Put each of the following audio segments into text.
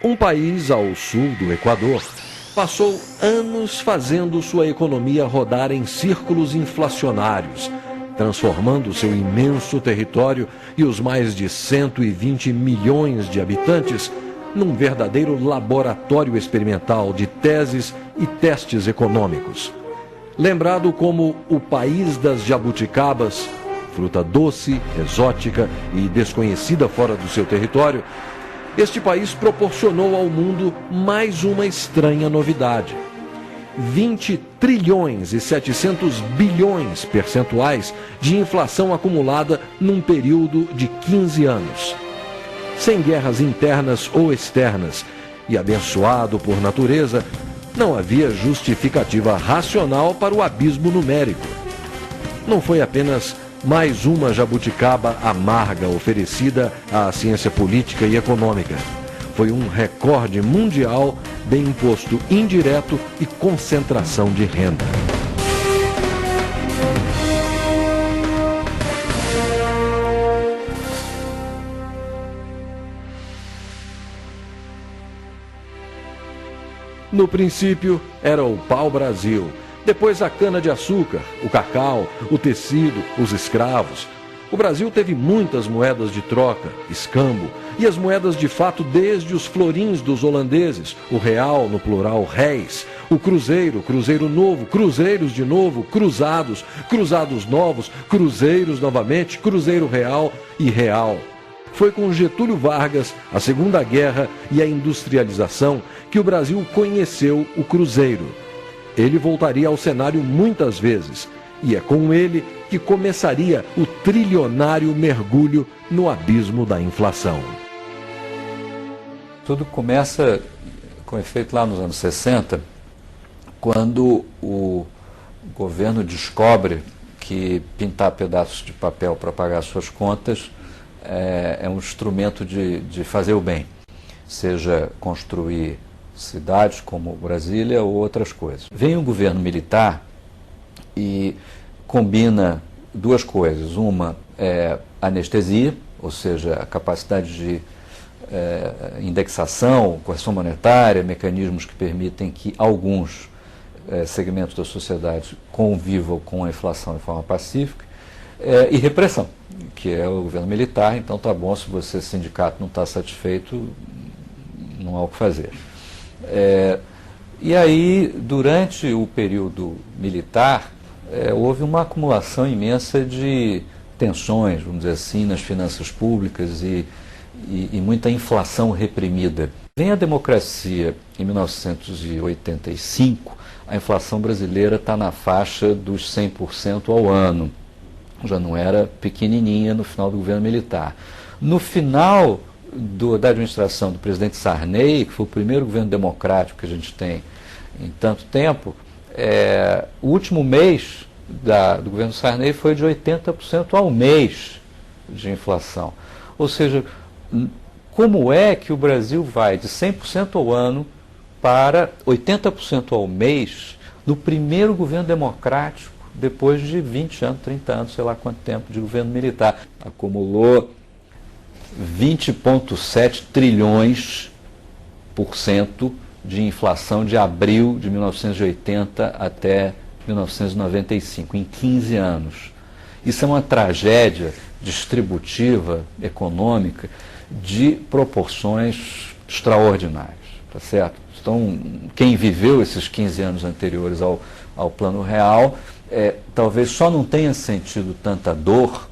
Um país ao sul do Equador passou anos fazendo sua economia rodar em círculos inflacionários, transformando seu imenso território e os mais de 120 milhões de habitantes num verdadeiro laboratório experimental de teses e testes econômicos. Lembrado como o país das jabuticabas, fruta doce, exótica e desconhecida fora do seu território, este país proporcionou ao mundo mais uma estranha novidade. 20 trilhões e 700 bilhões percentuais de inflação acumulada num período de 15 anos. Sem guerras internas ou externas e abençoado por natureza, não havia justificativa racional para o abismo numérico. Não foi apenas mais uma jabuticaba amarga oferecida à ciência política e econômica. Foi um recorde mundial de imposto indireto e concentração de renda. No princípio, era o pau-brasil. Depois a cana-de-açúcar, o cacau, o tecido, os escravos. O Brasil teve muitas moedas de troca, escambo, e as moedas de fato desde os florins dos holandeses, o real, no plural réis, o cruzeiro, cruzeiro novo, cruzeiros de novo, cruzados, cruzados novos, cruzeiros novamente, cruzeiro real e real. Foi com Getúlio Vargas, a Segunda Guerra e a industrialização que o Brasil conheceu o cruzeiro. Ele voltaria ao cenário muitas vezes, e é com ele que começaria o trilionário mergulho no abismo da inflação. Tudo começa com efeito lá nos anos 60, quando o governo descobre que pintar pedaços de papel para pagar suas contas é um instrumento de fazer o bem, seja construir cidades como Brasília ou outras coisas. Vem o governo militar e combina duas coisas. Uma é anestesia, ou seja, a capacidade de indexação, correção monetária, mecanismos que permitem que alguns segmentos da sociedade convivam com a inflação de forma pacífica, e repressão, que é o governo militar. Então tá bom, se você, sindicato, não está satisfeito, não há o que fazer. E aí, durante o período militar, houve uma acumulação imensa de tensões, vamos dizer assim, nas finanças públicas e muita inflação reprimida. Vem a democracia em 1985, a inflação brasileira está na faixa dos 100% ao ano. Já não era pequenininha no final do governo militar. No final da administração do presidente Sarney, que foi o primeiro governo democrático que a gente tem em tanto tempo, o último mês do governo Sarney foi de 80% ao mês de inflação. Ou seja, como é que o Brasil vai de 100% ao ano para 80% ao mês no primeiro governo democrático, depois de 20 anos, 30 anos, sei lá quanto tempo de governo militar? Acumulou 20,7 trilhões por cento de inflação de abril de 1980 até 1995, em 15 anos. Isso é uma tragédia distributiva, econômica, de proporções extraordinárias, tá certo? Então, quem viveu esses 15 anos anteriores ao Plano Real, talvez só não tenha sentido tanta dor,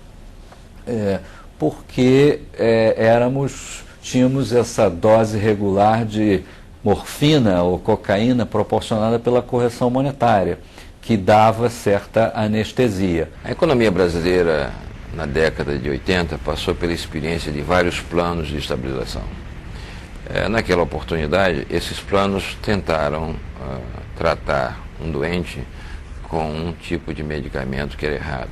porque tínhamos essa dose regular de morfina ou cocaína proporcionada pela correção monetária, que dava certa anestesia. A economia brasileira, na década de 80, passou pela experiência de vários planos de estabilização. Naquela oportunidade, esses planos tentaram tratar um doente com um tipo de medicamento que era errado.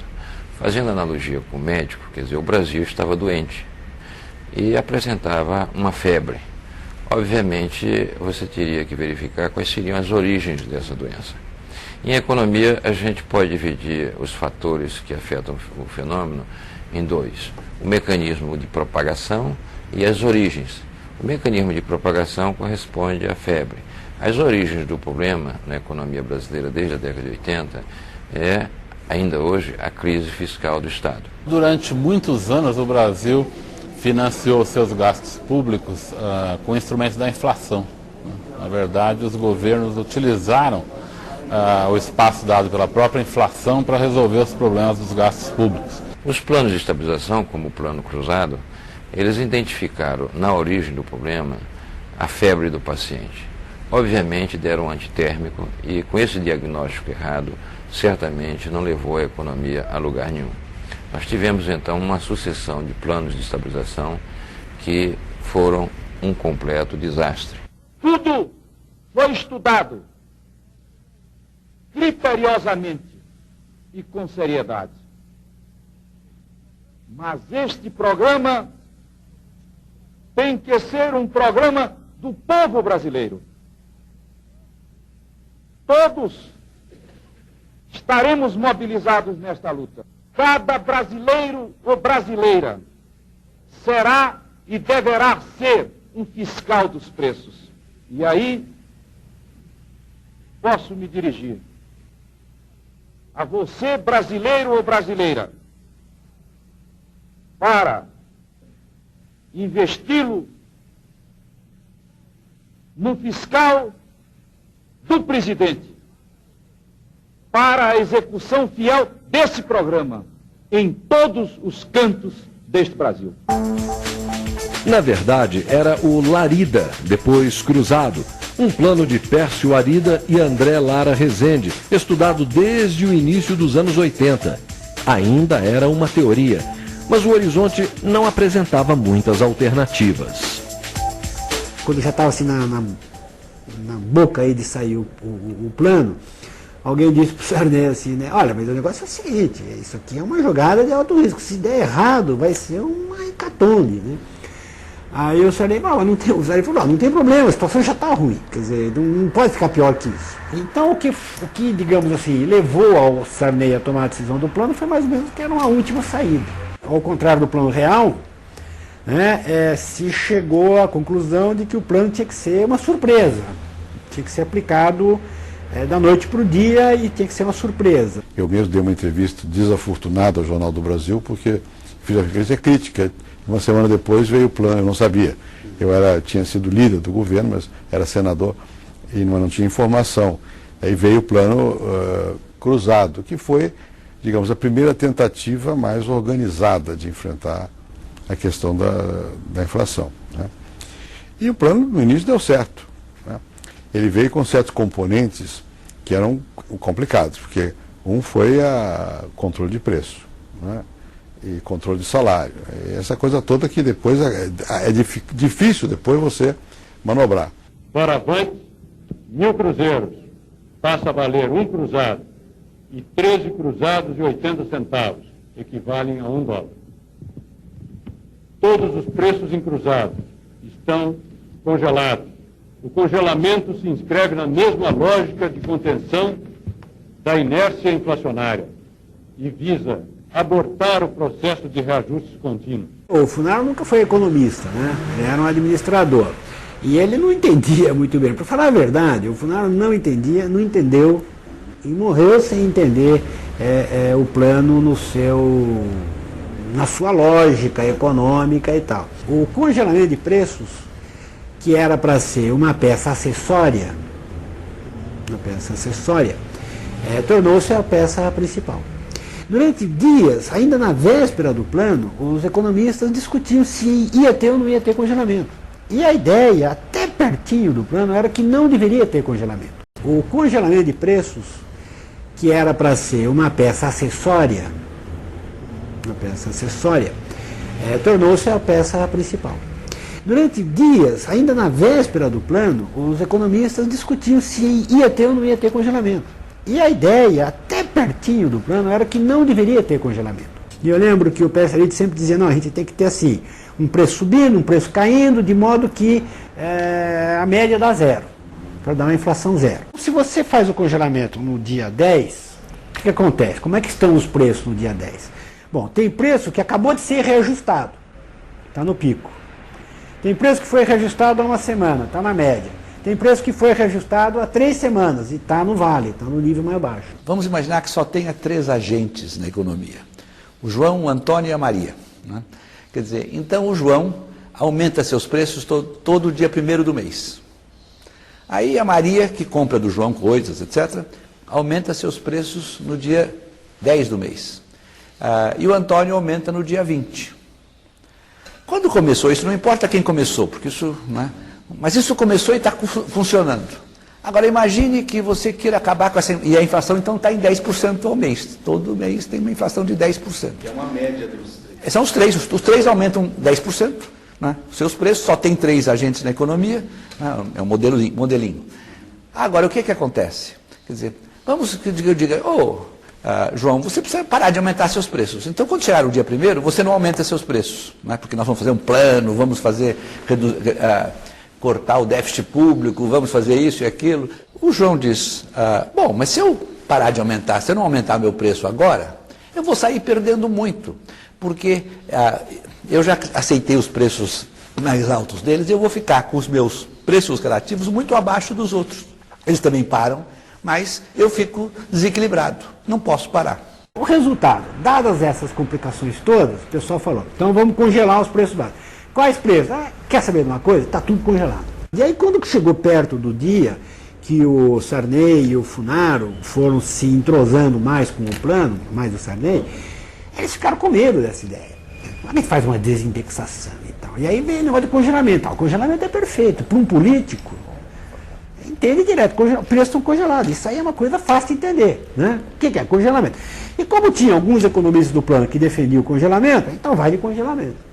Fazendo analogia com o médico, quer dizer, o Brasil estava doente e apresentava uma febre. Obviamente, você teria que verificar quais seriam as origens dessa doença. Em economia, a gente pode dividir os fatores que afetam o fenômeno em dois: o mecanismo de propagação e as origens. O mecanismo de propagação corresponde à febre. As origens do problema na economia brasileira desde a década de 80 é, ainda hoje, a crise fiscal do Estado. Durante muitos anos o Brasil financiou seus gastos públicos com instrumentos da inflação. Na verdade, os governos utilizaram o espaço dado pela própria inflação para resolver os problemas dos gastos públicos. Os planos de estabilização, como o Plano Cruzado, eles identificaram na origem do problema a febre do paciente. Obviamente deram um antitérmico e com esse diagnóstico errado, certamente não levou a economia a lugar nenhum. Nós tivemos então uma sucessão de planos de estabilização que foram um completo desastre. Tudo foi estudado criteriosamente e com seriedade. Mas este programa tem que ser um programa do povo brasileiro. Todos estaremos mobilizados nesta luta. Cada brasileiro ou brasileira será e deverá ser um fiscal dos preços. E aí posso me dirigir a você, brasileiro ou brasileira, para investi-lo no fiscal do presidente, para a execução fiel desse programa em todos os cantos deste Brasil. Na verdade, era o Larida, depois Cruzado, um plano de Pércio Arida e André Lara Rezende, estudado desde o início dos anos 80. Ainda era uma teoria, mas o horizonte não apresentava muitas alternativas. Quando já estava assim na boca aí de sair o plano, alguém disse para o Sarney assim, né? Olha, mas o negócio é o seguinte, isso aqui é uma jogada de alto risco, se der errado vai ser uma hecatombe, né? Aí o Sarney falou, não tem problema, a situação já está ruim, quer dizer, não pode ficar pior que isso. Então o que, digamos assim, levou ao Sarney a tomar a decisão do plano foi mais ou menos que era uma última saída. Ao contrário do plano real, né, se chegou à conclusão de que o plano tinha que ser uma surpresa, tinha que ser aplicado da noite para o dia e tinha que ser uma surpresa. Eu mesmo dei uma entrevista desafortunada ao Jornal do Brasil porque fiz a crítica. Uma semana depois veio o plano, eu não sabia. Tinha sido líder do governo, mas era senador e não tinha informação. Aí veio o plano cruzado, que foi, digamos, a primeira tentativa mais organizada de enfrentar a questão da inflação, né? E o plano, no início, deu certo, né? Ele veio com certos componentes que eram complicados, porque um foi o controle de preço, né? E controle de salário. Essa coisa toda que depois é difícil depois você manobrar. Para avante, 1.000 cruzeiros passa a valer 1 cruzado e 13 cruzados e 80 centavos, equivalem a $1. Todos os preços em cruzado estão congelados. O congelamento se inscreve na mesma lógica de contenção da inércia inflacionária e visa abortar o processo de reajustes contínuos. O Funaro nunca foi economista, né? Ele era um administrador. E ele não entendia muito bem. Para falar a verdade, o Funaro não entendeu e morreu sem entender o plano na sua lógica econômica e tal. O congelamento de preços, que era para ser uma peça acessória, tornou-se a peça principal. Durante dias, ainda na véspera do plano, os economistas discutiam se ia ter ou não ia ter congelamento. E a ideia, até pertinho do plano, era que não deveria ter congelamento. O congelamento de preços, que era para ser uma peça acessória, tornou-se a peça principal. Durante dias, ainda na véspera do plano, os economistas discutiam se ia ter ou não ia ter congelamento. E a ideia, até pertinho do plano, era que não deveria ter congelamento. E eu lembro que o PSL sempre dizia, não, a gente tem que ter assim, um preço subindo, um preço caindo, de modo que a média dá zero, para dar uma inflação zero. Se você faz o congelamento no dia 10, o que acontece? Como é que estão os preços no dia 10? Bom, tem preço que acabou de ser reajustado, está no pico. Tem preço que foi reajustado há uma semana, está na média. Tem preço que foi reajustado há 3 semanas e está no vale, está no nível mais baixo. Vamos imaginar que só tenha 3 agentes na economia. O João, o Antônio e a Maria. Né? Quer dizer, então o João aumenta seus preços todo dia 1º do mês. Aí a Maria, que compra do João coisas, etc., aumenta seus preços no dia 10 do mês. E o Antônio aumenta no dia 20. Quando começou isso, não importa quem começou, porque isso, né? Mas isso começou e está funcionando. Agora imagine que você queira acabar com essa... E a inflação então está em 10% ao mês. Todo mês tem uma inflação de 10%. É uma média dos 3. São os 3. Os 3 aumentam 10%. Né? Os seus preços, só tem 3 agentes na economia. Né? É um modelinho. Agora, o que acontece? Quer dizer, vamos que eu diga, João, você precisa parar de aumentar seus preços. Então, quando chegar o dia 1º, você não aumenta seus preços. Né? Porque nós vamos fazer um plano, vamos fazer... cortar o déficit público, vamos fazer isso e aquilo. O João diz, bom, mas se eu parar de aumentar, se eu não aumentar meu preço agora, eu vou sair perdendo muito, porque eu já aceitei os preços mais altos deles e eu vou ficar com os meus preços relativos muito abaixo dos outros. Eles também param, mas eu fico desequilibrado, não posso parar. O resultado, dadas essas complicações todas, o pessoal falou, então vamos congelar os preços básicos. Quais preços? Quer saber de uma coisa? Está tudo congelado. E aí quando chegou perto do dia que o Sarney e o Funaro foram se entrosando mais com o plano, mais o Sarney, eles ficaram com medo dessa ideia. Como é que faz uma desindexação e tal? E aí veio o negócio de congelamento. O congelamento é perfeito. Para um político, entende direto, preços estão congelados. Isso aí é uma coisa fácil de entender. Né? O que é congelamento? E como tinha alguns economistas do plano que defendiam o congelamento, então vai de congelamento.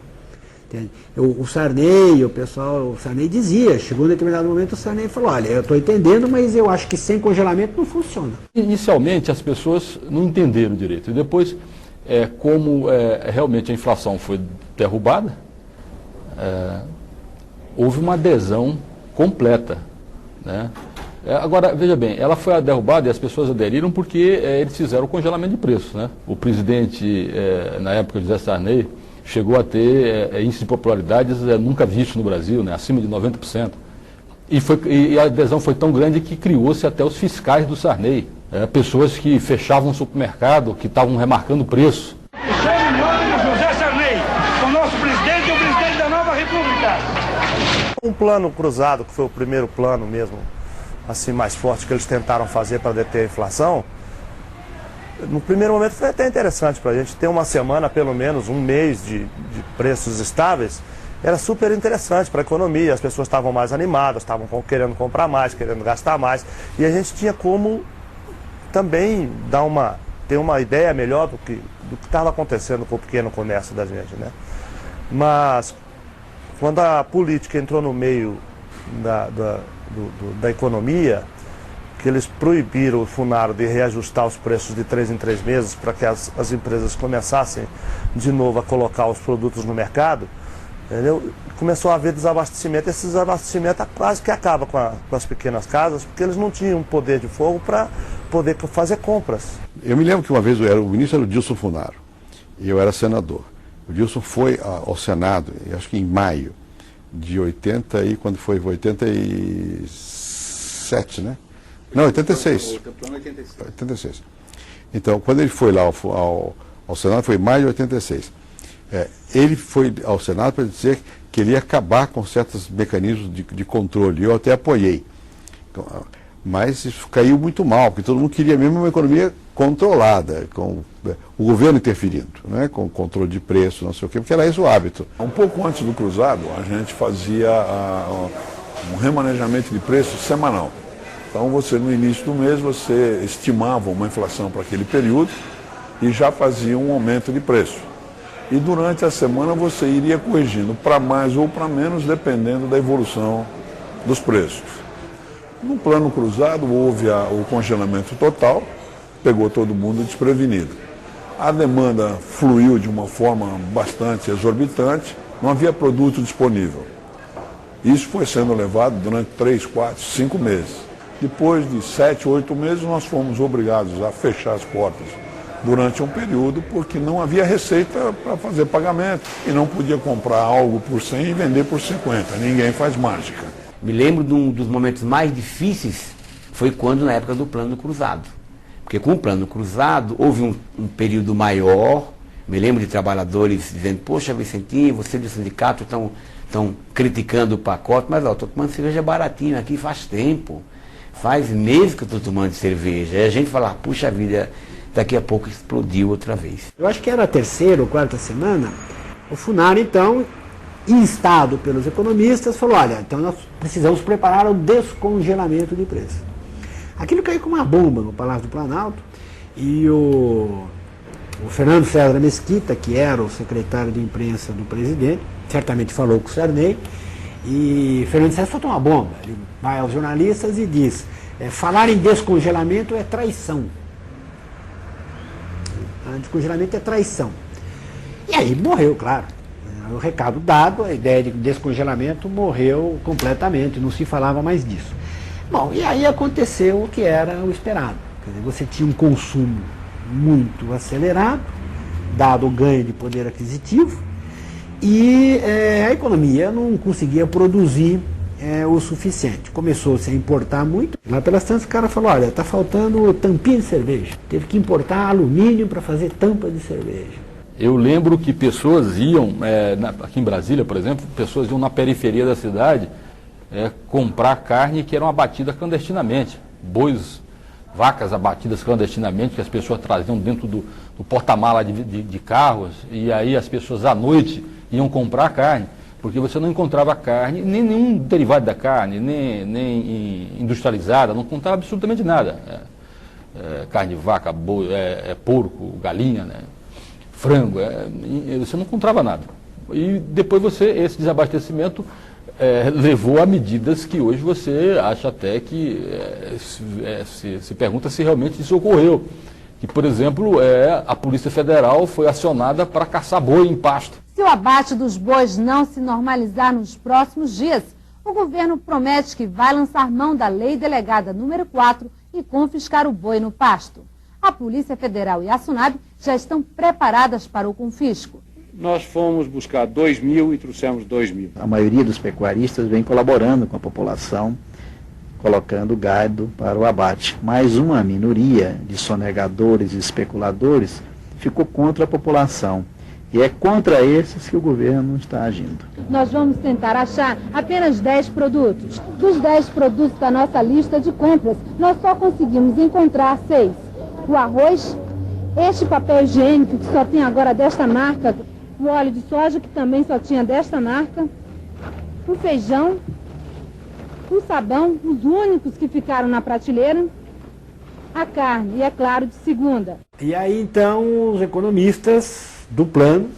O Sarney, o Sarney dizia, chegou em determinado momento o Sarney falou, olha, eu estou entendendo, mas eu acho que sem congelamento não funciona. Inicialmente as pessoas não entenderam direito, e depois, como realmente a inflação foi derrubada, houve uma adesão completa. Né? Agora, veja bem, ela foi derrubada e as pessoas aderiram porque eles fizeram o congelamento de preços. Né? O presidente, na época, José Sarney, chegou a ter índice de popularidades nunca visto no Brasil, né, acima de 90%. E a adesão foi tão grande que criou-se até os fiscais do Sarney, pessoas que fechavam o supermercado, que estavam remarcando o preço. Estou em nome do José Sarney, o nosso presidente e o presidente da nova república. Um plano cruzado, que foi o primeiro plano mesmo, assim, mais forte que eles tentaram fazer para deter a inflação, no primeiro momento foi até interessante para a gente ter uma semana, pelo menos um mês de preços estáveis, era super interessante para a economia, as pessoas estavam mais animadas, estavam querendo comprar mais, querendo gastar mais, e a gente tinha como também ter uma ideia melhor do que estava acontecendo com o pequeno comércio da gente, né? Mas quando a política entrou no meio da economia, que eles proibiram o Funaro de reajustar os preços de 3 em 3 meses para que as empresas começassem de novo a colocar os produtos no mercado, entendeu? Começou a haver desabastecimento. Esse desabastecimento quase que acaba com as pequenas casas, porque eles não tinham poder de fogo para poder fazer compras. Eu me lembro que uma vez o ministro era o Dilson Funaro e eu era senador. O Dilson foi ao Senado, acho que em maio de 87, né? Não, 86. 86. Então, quando ele foi lá ao Senado, foi em maio de 86. Ele foi ao Senado para dizer que ele ia acabar com certos mecanismos de controle. Eu até apoiei. Mas isso caiu muito mal, porque todo mundo queria mesmo uma economia controlada, com o governo interferindo, né? Com controle de preço, não sei o quê, porque era esse o hábito. Um pouco antes do cruzado, a gente fazia um remanejamento de preços semanal. Então, no início do mês, você estimava uma inflação para aquele período e já fazia um aumento de preço. E durante a semana você iria corrigindo para mais ou para menos, dependendo da evolução dos preços. No plano cruzado, houve o congelamento total, pegou todo mundo desprevenido. A demanda fluiu de uma forma bastante exorbitante, não havia produto disponível. Isso foi sendo levado durante 3, 4, 5 meses. Depois de 7, 8 meses, nós fomos obrigados a fechar as portas durante um período, porque não havia receita para fazer pagamento e não podia comprar algo por 100 e vender por 50. Ninguém faz mágica. Me lembro de um dos momentos mais difíceis, foi quando na época do Plano Cruzado. Porque com o Plano Cruzado houve um período maior. Me lembro de trabalhadores dizendo: poxa, Vicentinho, você do sindicato estão criticando o pacote, mas estou tomando cerveja baratinho aqui faz tempo. Faz meses que eu estou tomando cerveja. E a gente fala: puxa vida, daqui a pouco explodiu outra vez. Eu acho que era a terceira ou quarta semana, o Funari, então, instado pelos economistas, falou: olha, então nós precisamos preparar o descongelamento de preços. Aquilo caiu como uma bomba no Palácio do Planalto, e o Fernando César Mesquita, que era o secretário de imprensa do presidente, certamente falou com o Sarney, e Fernando César soltou uma bomba. Ele vai aos jornalistas e diz: falar em descongelamento é traição. Descongelamento é traição. E aí morreu, claro. O recado dado, a ideia de descongelamento morreu completamente, não se falava mais disso. Bom, e aí aconteceu o que era o esperado. Quer dizer, você tinha um consumo muito acelerado, dado o ganho de poder aquisitivo, e a economia não conseguia produzir o suficiente. Começou-se a importar muito. Lá pelas tantas o cara falou: olha, está faltando tampinha de cerveja. Teve que importar alumínio para fazer tampa de cerveja. Eu lembro que pessoas iam, aqui em Brasília, por exemplo, pessoas iam na periferia da cidade comprar carne que eram abatidas clandestinamente. Bois, vacas abatidas clandestinamente, que as pessoas traziam dentro do porta-mala de carros, e aí as pessoas à noite iam comprar carne, porque você não encontrava carne, nem nenhum derivado da carne, nem industrializada, não encontrava absolutamente nada. Carne de vaca, boi, porco, galinha, né? Frango, você não encontrava nada. E depois esse desabastecimento levou a medidas que hoje você acha até que se pergunta se realmente isso ocorreu. Que, por exemplo, a Polícia Federal foi acionada para caçar boi em pasto. Se o abate dos bois não se normalizar nos próximos dias, o governo promete que vai lançar mão da Lei Delegada número 4 e confiscar o boi no pasto. A Polícia Federal e a SUNAB já estão preparadas para o confisco. Nós fomos buscar 2.000 e trouxemos 2.000. A maioria dos pecuaristas vem colaborando com a população, colocando gado para o abate. Mas uma minoria de sonegadores e especuladores ficou contra a população. E é contra esses que o governo está agindo. Nós vamos tentar achar apenas 10 produtos. Dos 10 produtos da nossa lista de compras, nós só conseguimos encontrar 6. O arroz, este papel higiênico que só tem agora desta marca, o óleo de soja que também só tinha desta marca, o feijão, o sabão, os únicos que ficaram na prateleira, a carne e, é claro, de segunda. E aí então os economistas do plano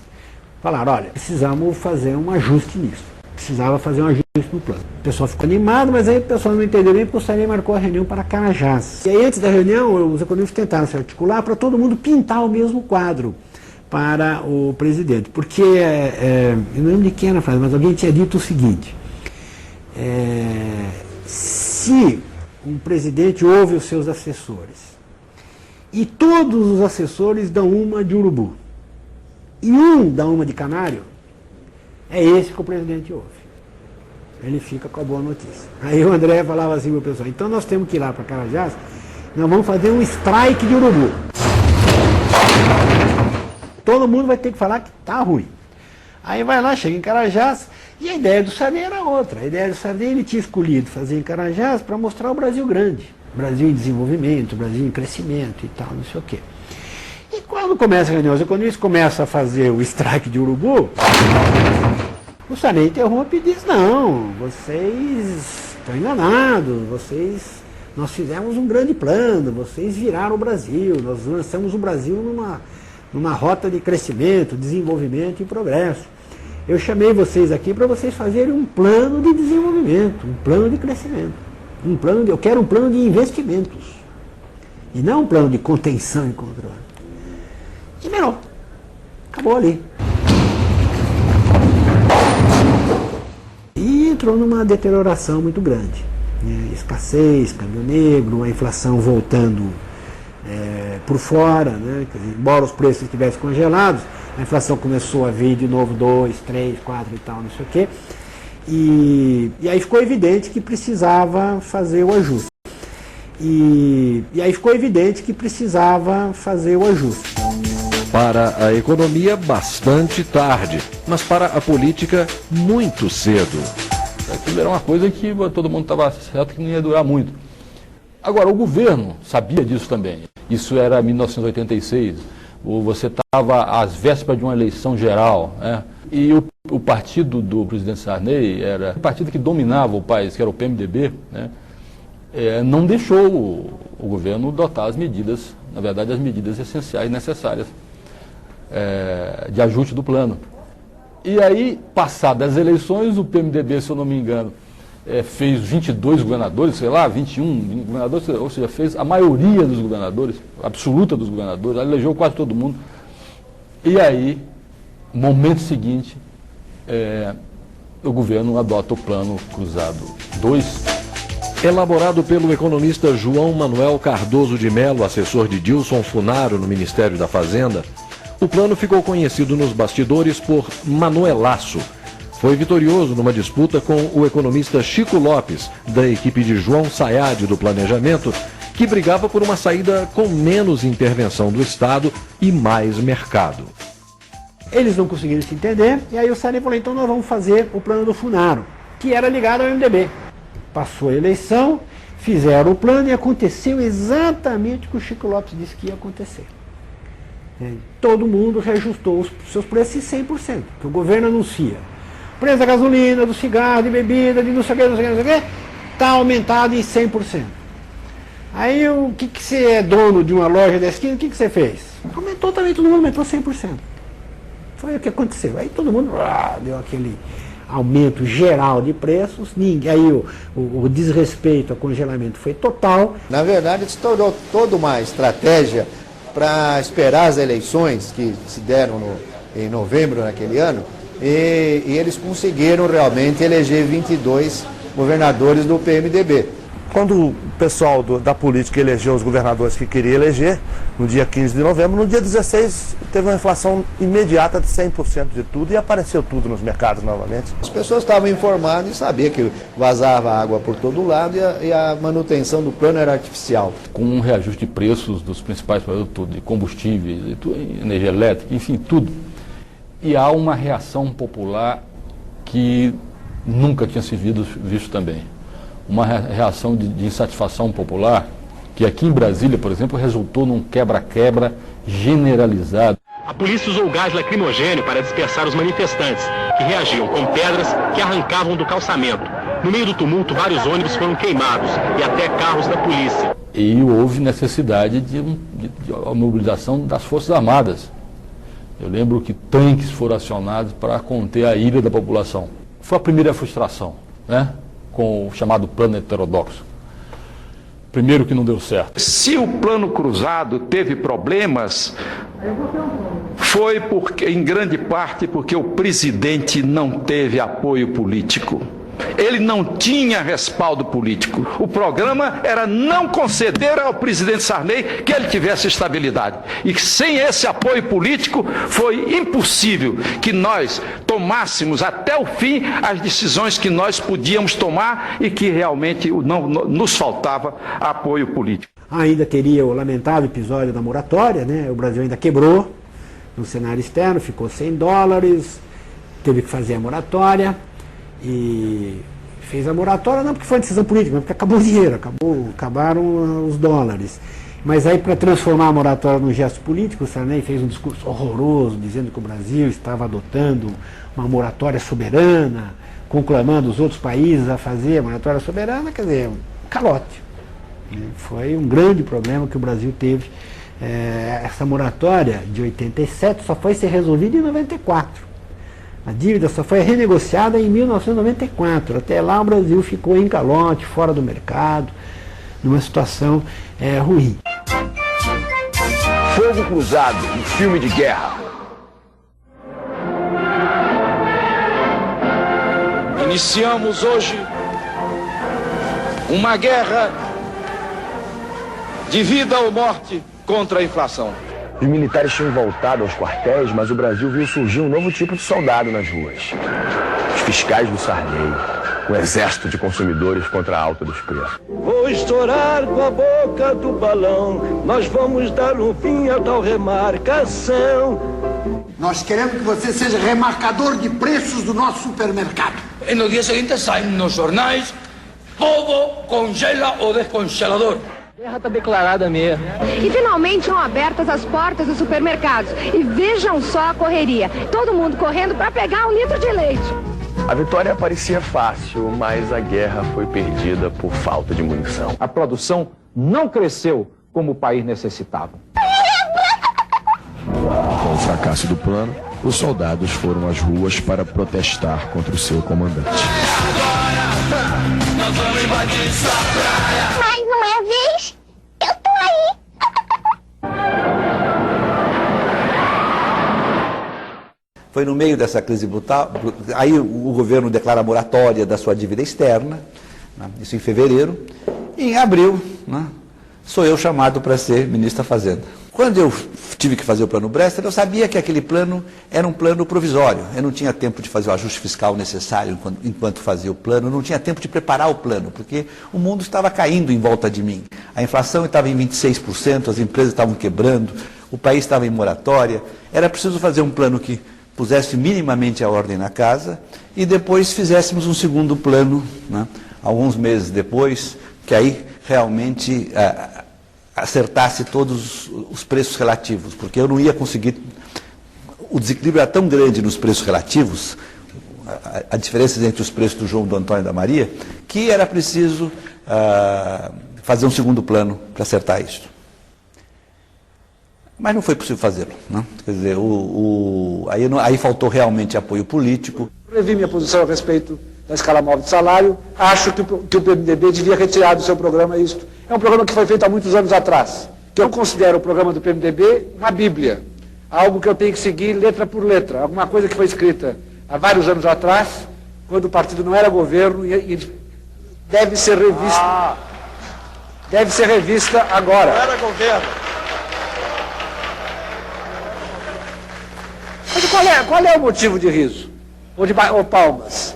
falaram: olha, precisamos fazer um ajuste nisso. Precisava fazer um ajuste no plano. O pessoal ficou animado, mas aí o pessoal não entendeu nem porque o Sarney marcou a reunião para Carajás. E aí antes da reunião, os economistas tentaram se articular para todo mundo pintar o mesmo quadro para o presidente. Porque, eu não lembro de quem era a frase, mas alguém tinha dito o seguinte: se um presidente ouve os seus assessores e todos os assessores dão uma de urubu e um dá uma de canário, é esse que o presidente ouve. Ele fica com a boa notícia. Aí o André falava assim para o pessoal: então nós temos que ir lá para Carajás, nós vamos fazer um strike de urubu. Todo mundo vai ter que falar que está ruim. Aí vai lá, chega em Carajás, e a ideia do Sarney era outra. A ideia do Sarney, ele tinha escolhido fazer em Carajás para mostrar o Brasil grande. Brasil em desenvolvimento, Brasil em crescimento e tal, não sei o quê. E quando começa a reunião, os economistas começam a fazer o strike de urubu, o Sarney interrompe e diz: não, vocês estão enganados, nós fizemos um grande plano, vocês viraram o Brasil, nós lançamos o Brasil numa rota de crescimento, desenvolvimento e progresso. Eu chamei vocês aqui para vocês fazerem um plano de desenvolvimento, um plano de crescimento. Eu quero um plano de investimentos. E não um plano de contenção e controle. E melhor. Acabou ali. E entrou numa deterioração muito grande. Escassez, câmbio negro, a inflação voltando por fora, né? Quer dizer, embora os preços estivessem congelados, a inflação começou a vir de novo 2, 3, 4 e tal, não sei o quê. E aí ficou evidente que precisava fazer o ajuste. E aí ficou evidente que precisava fazer o ajuste. Para a economia, bastante tarde, mas para a política, muito cedo. Aquilo era uma coisa que todo mundo estava certo que não ia durar muito. Agora, o governo sabia disso também. Isso era 1986, você estava às vésperas de uma eleição geral, né? E o partido do presidente Sarney era o partido que dominava o país, que era o PMDB, né? Não deixou o governo adotar as medidas, na verdade, as medidas essenciais necessárias de ajuste do plano. E aí, passadas as eleições, o PMDB, se eu não me engano, fez 22 governadores, sei lá, 21 governadores, ou seja, fez a maioria dos governadores, absoluta dos governadores, elegeu quase todo mundo. E aí, momento seguinte, o governo adota o Plano Cruzado 2. Elaborado pelo economista João Manuel Cardoso de Mello, assessor de Dilson Funaro no Ministério da Fazenda, o plano ficou conhecido nos bastidores por Manuelaço. Foi vitorioso numa disputa com o economista Chico Lopes, da equipe de João Sayad do Planejamento, que brigava por uma saída com menos intervenção do Estado e mais mercado. Eles não conseguiram se entender, e aí o Sarney falou, então nós vamos fazer o plano do Funaro, que era ligado ao MDB. Passou a eleição, fizeram o plano e aconteceu exatamente o que o Chico Lopes disse que ia acontecer. Todo mundo reajustou os seus preços em 100%, que o governo anuncia. O preço da gasolina, do cigarro, de bebida, de não sei o que, não sei o que, não sei o que, está aumentado em 100%. Aí o que você é dono de uma loja dessa esquina, o que você fez? Aumentou também, todo mundo aumentou 100%. Foi o que aconteceu. Aí todo mundo deu aquele aumento geral de preços, aí o desrespeito ao congelamento foi total. Na verdade, se tornou toda uma estratégia para esperar as eleições que se deram em novembro naquele ano, e eles conseguiram realmente eleger 22 governadores do PMDB. Quando o pessoal da política elegeu os governadores que queria eleger, no dia 15 de novembro, no dia 16 teve uma inflação imediata de 100% de tudo e apareceu tudo nos mercados novamente. As pessoas estavam informadas e sabiam que vazava água por todo lado e a manutenção do plano era artificial. Com um reajuste de preços dos principais produtos, de combustíveis, energia elétrica, enfim, tudo. E há uma reação popular que nunca tinha se visto também. Uma reação de insatisfação popular, que aqui em Brasília, por exemplo, resultou num quebra-quebra generalizado. A polícia usou gás lacrimogênio para dispersar os manifestantes, que reagiam com pedras que arrancavam do calçamento. No meio do tumulto, vários ônibus foram queimados e até carros da polícia. E houve necessidade de a mobilização das Forças Armadas. Eu lembro que tanques foram acionados para conter a ira da população. Foi a primeira frustração, né? Com o chamado plano heterodoxo. Primeiro que não deu certo. Se o plano cruzado teve problemas, foi em grande parte porque o presidente não teve apoio político. Ele não tinha respaldo político. O programa era não conceder ao presidente Sarney que ele tivesse estabilidade. E sem esse apoio político foi impossível que nós tomássemos até o fim as decisões que nós podíamos tomar e que realmente não nos faltava apoio político. Ainda teria o lamentável episódio da moratória, né? O Brasil ainda quebrou no cenário externo, ficou $100, teve que fazer a moratória. E fez a moratória não porque foi decisão política, mas porque acabou o dinheiro, acabaram os dólares. Mas aí, para transformar a moratória num gesto político, o Sarney fez um discurso horroroso, dizendo que o Brasil estava adotando uma moratória soberana, conclamando os outros países a fazer a moratória soberana, quer dizer, um calote. Foi um grande problema que o Brasil teve. Essa moratória de 87 só foi ser resolvida em 94. A dívida só foi renegociada em 1994. Até lá o Brasil ficou em calote, fora do mercado, numa situação ruim. Fogo Cruzado, um filme de guerra. Iniciamos hoje uma guerra de vida ou morte contra a inflação. Os militares tinham voltado aos quartéis, mas o Brasil viu surgir um novo tipo de soldado nas ruas. Os fiscais do Sarney, um exército de consumidores contra a alta dos preços. Vou estourar com a boca do balão, nós vamos dar um fim a tal remarcação. Nós queremos que você seja remarcador de preços do nosso supermercado. E no dia seguinte saem nos jornais, povo congela o descongelador. Guerra está declarada mesmo. E finalmente são abertas as portas dos supermercados. E vejam só a correria. Todo mundo correndo para pegar um litro de leite. A vitória parecia fácil, mas a guerra foi perdida por falta de munição. A produção não cresceu como o país necessitava. Com o fracasso do plano, os soldados foram às ruas para protestar contra o seu comandante. Nós vamos invadir sua praia. Mais uma vez, eu tô aí. Foi no meio dessa crise brutal, aí o governo declara a moratória da sua dívida externa, né, isso em fevereiro, e em abril, né, sou eu chamado para ser ministro da Fazenda. Quando eu tive que fazer o plano Bresser, eu sabia que aquele plano era um plano provisório. Eu não tinha tempo de fazer o ajuste fiscal necessário enquanto fazia o plano, não tinha tempo de preparar o plano, porque o mundo estava caindo em volta de mim. A inflação estava em 26%, as empresas estavam quebrando, o país estava em moratória. Era preciso fazer um plano que pusesse minimamente a ordem na casa e depois fizéssemos um segundo plano, né, alguns meses depois, que aí realmente acertasse todos os preços relativos, porque eu não ia conseguir, o desequilíbrio era tão grande nos preços relativos, a diferença entre os preços do João, do Antônio e da Maria, que era preciso fazer um segundo plano para acertar isso. Mas não foi possível fazê-lo, né? Quer dizer, aí faltou realmente apoio político. Revi minha posição a respeito da escala móvel de salário, acho que o PMDB devia retirar do seu programa isto. É um programa que foi feito há muitos anos atrás, que eu considero o programa do PMDB uma bíblia, algo que eu tenho que seguir letra por letra, alguma coisa que foi escrita há vários anos atrás, quando o partido não era governo, e deve ser revista. Deve ser revista agora. Não era governo. Mas qual é o motivo de riso? Ou palmas?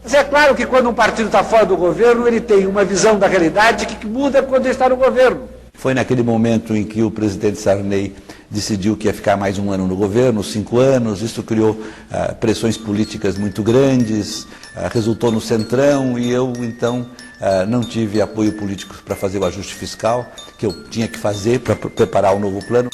Mas é claro que quando um partido está fora do governo, ele tem uma visão da realidade que muda quando ele está no governo. Foi naquele momento em que o presidente Sarney decidiu que ia ficar mais um ano no governo, 5 anos, isso criou pressões políticas muito grandes, resultou no Centrão, e eu então não tive apoio político para fazer o ajuste fiscal que eu tinha que fazer para preparar o novo plano.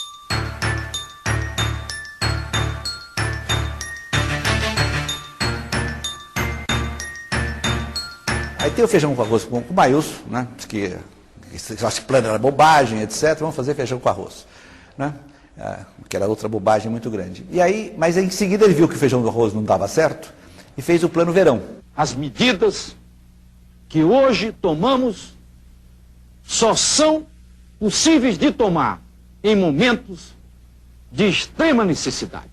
Aí tem o feijão com arroz com o Maílson, né? Que acho que plano era bobagem, etc. Vamos fazer feijão com arroz, né? Que era outra bobagem muito grande. E aí, mas em seguida ele viu que o feijão com arroz não dava certo e fez o plano verão. As medidas que hoje tomamos só são possíveis de tomar em momentos de extrema necessidade.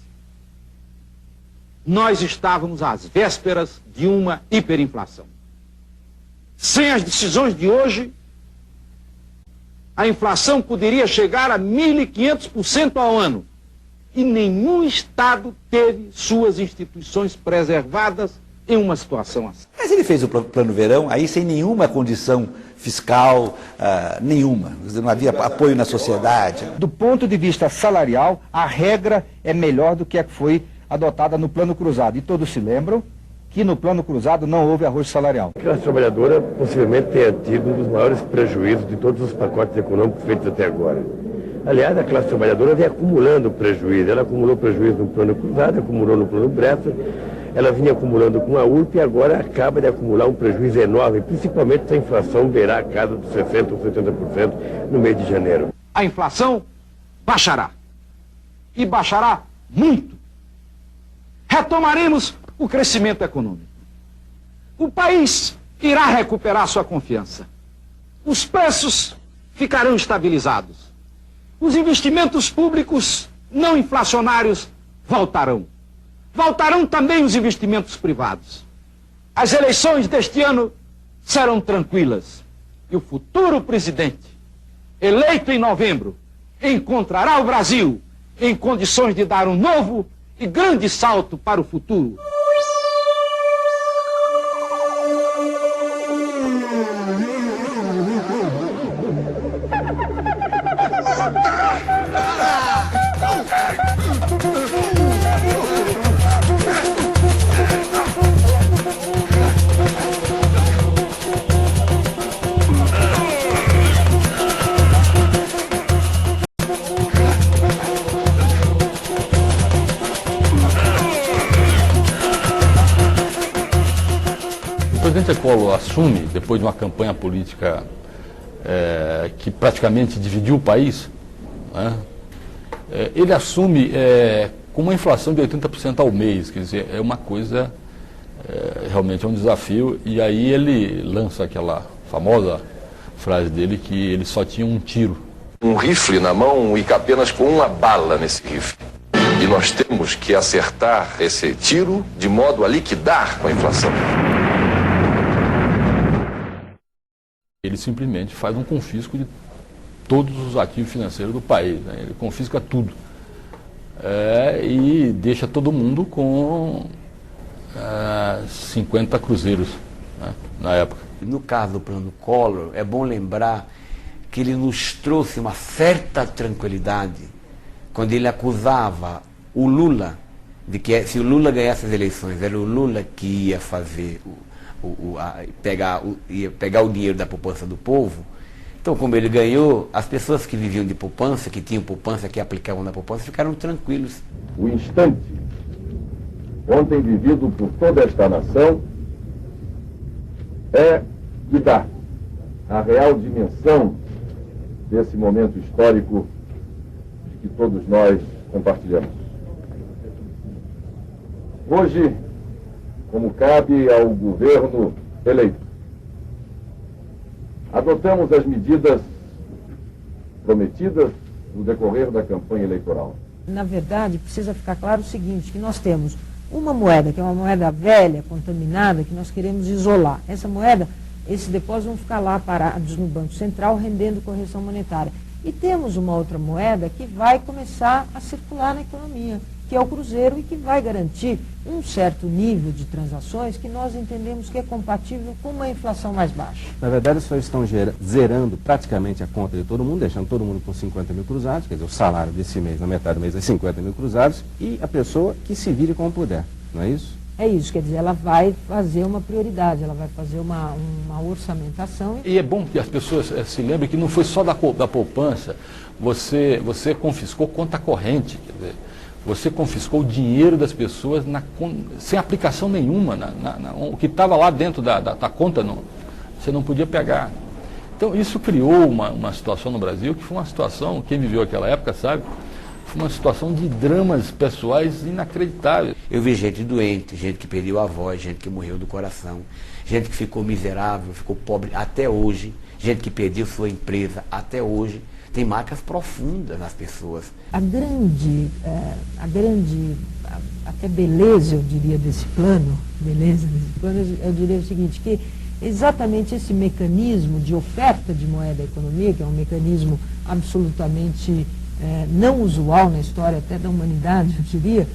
Nós estávamos às vésperas de uma hiperinflação. Sem as decisões de hoje, a inflação poderia chegar a 1.500% ao ano. E nenhum Estado teve suas instituições preservadas em uma situação assim. Mas ele fez o plano verão, aí sem nenhuma condição fiscal, nenhuma. Não havia apoio na sociedade. Do ponto de vista salarial, a regra é melhor do que a que foi adotada no plano cruzado. E todos se lembram que no plano cruzado não houve arroz salarial. A classe trabalhadora possivelmente tenha tido um dos maiores prejuízos de todos os pacotes econômicos feitos até agora. Aliás, a classe trabalhadora vem acumulando prejuízo. Ela acumulou prejuízo no plano cruzado, acumulou no plano Bresser, ela vinha acumulando com a URP e agora acaba de acumular um prejuízo enorme, principalmente se a inflação beirar a casa dos 60% ou 70% no mês de janeiro. A inflação baixará. E baixará muito. Retomaremos o crescimento econômico. O país irá recuperar sua confiança. Os preços ficarão estabilizados. Os investimentos públicos não inflacionários voltarão. Voltarão também os investimentos privados. As eleições deste ano serão tranquilas. E o futuro presidente eleito em novembro, encontrará o Brasil em condições de dar um novo e grande salto para o futuro. O presidente Collor assume, depois de uma campanha política que praticamente dividiu o país, né? Ele assume com uma inflação de 80% ao mês, quer dizer, é uma coisa, realmente é um desafio, e aí ele lança aquela famosa frase dele que ele só tinha um tiro. Um rifle na mão e apenas com uma bala nesse rifle. E nós temos que acertar esse tiro de modo a liquidar com a inflação. Ele simplesmente faz um confisco de todos os ativos financeiros do país, né? Ele confisca tudo. E deixa todo mundo com 50 cruzeiros, né, na época. No caso do plano Collor, é bom lembrar que ele nos trouxe uma certa tranquilidade quando ele acusava o Lula de que se o Lula ganhasse as eleições, era o Lula que ia fazer ia pegar o dinheiro da poupança do povo. Então, como ele ganhou, as pessoas que viviam de poupança, que tinham poupança, que aplicavam na poupança, ficaram tranquilos. O instante ontem vivido por toda esta nação é de dar a real dimensão desse momento histórico de que todos nós compartilhamos. Hoje, como cabe ao governo eleito, adotamos as medidas prometidas no decorrer da campanha eleitoral. Na verdade, precisa ficar claro o seguinte, que nós temos uma moeda, que é uma moeda velha, contaminada, que nós queremos isolar. Essa moeda, esses depósitos vão ficar lá parados no Banco Central, rendendo correção monetária. E temos uma outra moeda que vai começar a circular na economia, que é o Cruzeiro, e que vai garantir um certo nível de transações que nós entendemos que é compatível com uma inflação mais baixa. Na verdade, só estão zerando praticamente a conta de todo mundo, deixando todo mundo com 50 mil cruzados, quer dizer, o salário desse mês, na metade do mês, é 50 mil cruzados, e a pessoa que se vire como puder, não é isso? É isso, quer dizer, ela vai fazer uma prioridade, ela vai fazer uma orçamentação. E é bom que as pessoas se lembrem que não foi só da poupança, você confiscou conta corrente, quer dizer, você confiscou o dinheiro das pessoas sem aplicação nenhuma, o que estava lá dentro da conta, você não podia pegar. Então isso criou uma situação no Brasil que foi uma situação, quem viveu aquela época sabe, foi uma situação de dramas pessoais inacreditáveis. Eu vi gente doente, gente que perdeu a voz, gente que morreu do coração, gente que ficou miserável, ficou pobre até hoje, gente que perdeu sua empresa até hoje. Tem marcas profundas nas pessoas. A grande até beleza, eu diria, desse plano, eu diria o seguinte, que exatamente esse mecanismo de oferta de moeda à economia, que é um mecanismo absolutamente não usual na história até da humanidade, eu diria,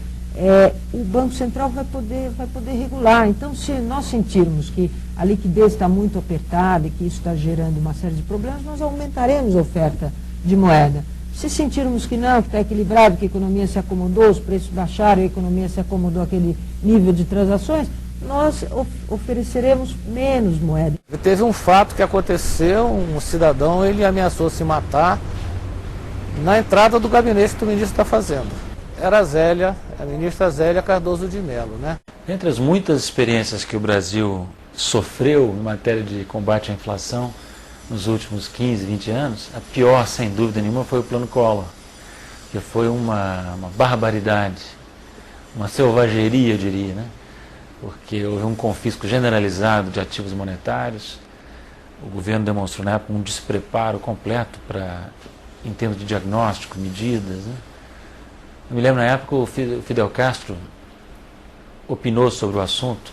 o Banco Central vai poder regular. Então, se nós sentirmos que a liquidez está muito apertada e que isso está gerando uma série de problemas, nós aumentaremos a oferta de moeda. Se sentirmos que não, que está equilibrado, que a economia se acomodou, os preços baixaram, a economia se acomodou àquele nível de transações, nós ofereceremos menos moeda. Teve um fato que aconteceu, um cidadão, ele ameaçou se matar na entrada do gabinete do ministro da Fazenda. Era a ministra Zélia Cardoso de Mello, né? Entre as muitas experiências que o Brasil sofreu em matéria de combate à inflação nos últimos 15, 20 anos, a pior, sem dúvida nenhuma, foi o Plano Collor, que foi uma barbaridade, uma selvageria, eu diria, né? Porque houve um confisco generalizado de ativos monetários, o governo demonstrou na época um despreparo completo em termos de diagnóstico, medidas, né? Eu me lembro na época o Fidel Castro opinou sobre o assunto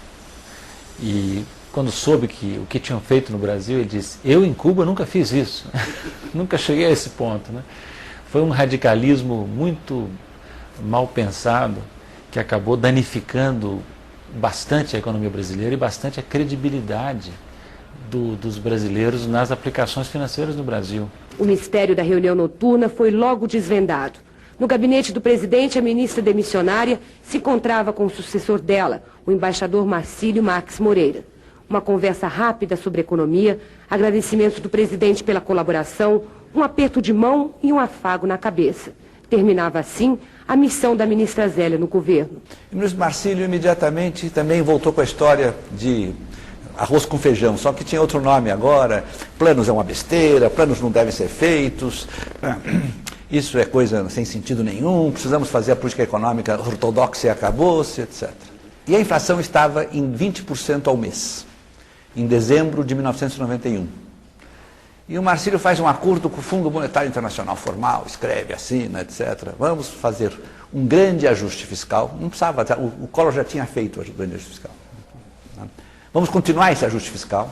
e quando soube o que tinham feito no Brasil, ele disse: eu em Cuba nunca fiz isso, nunca cheguei a esse ponto, né? Foi um radicalismo muito mal pensado, que acabou danificando bastante a economia brasileira e bastante a credibilidade dos brasileiros nas aplicações financeiras no Brasil. O mistério da reunião noturna foi logo desvendado. No gabinete do presidente, a ministra demissionária se encontrava com o sucessor dela, o embaixador Marcílio Max Moreira. Uma conversa rápida sobre economia, agradecimento do presidente pela colaboração, um aperto de mão e um afago na cabeça. Terminava assim a missão da ministra Zélia no governo. O ministro Marcílio imediatamente também voltou com a história de arroz com feijão, só que tinha outro nome agora. Planos é uma besteira, planos não devem ser feitos, isso é coisa sem sentido nenhum, precisamos fazer a política econômica ortodoxa e acabou-se, etc. E a inflação estava em 20% ao mês, em dezembro de 1991. E o Marcílio faz um acordo com o Fundo Monetário Internacional formal, escreve, assina, etc. Vamos fazer um grande ajuste fiscal. Não precisava, o Collor já tinha feito o grande ajuste fiscal. Vamos continuar esse ajuste fiscal.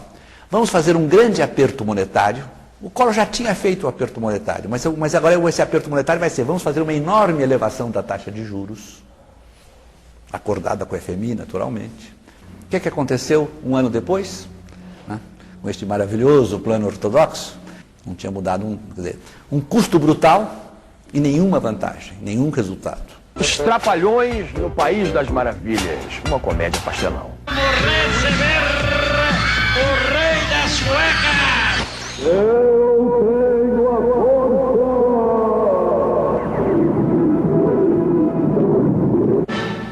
Vamos fazer um grande aperto monetário. O Collor já tinha feito o aperto monetário, mas agora esse aperto monetário vai ser, vamos fazer uma enorme elevação da taxa de juros, acordada com o FMI, naturalmente. O que aconteceu um ano depois? Com este maravilhoso plano ortodoxo, não tinha mudado, quer dizer, um custo brutal e nenhuma vantagem, nenhum resultado. Os Trapalhões no País das Maravilhas, uma comédia pastelão. O rei das suecas! Eu tenho a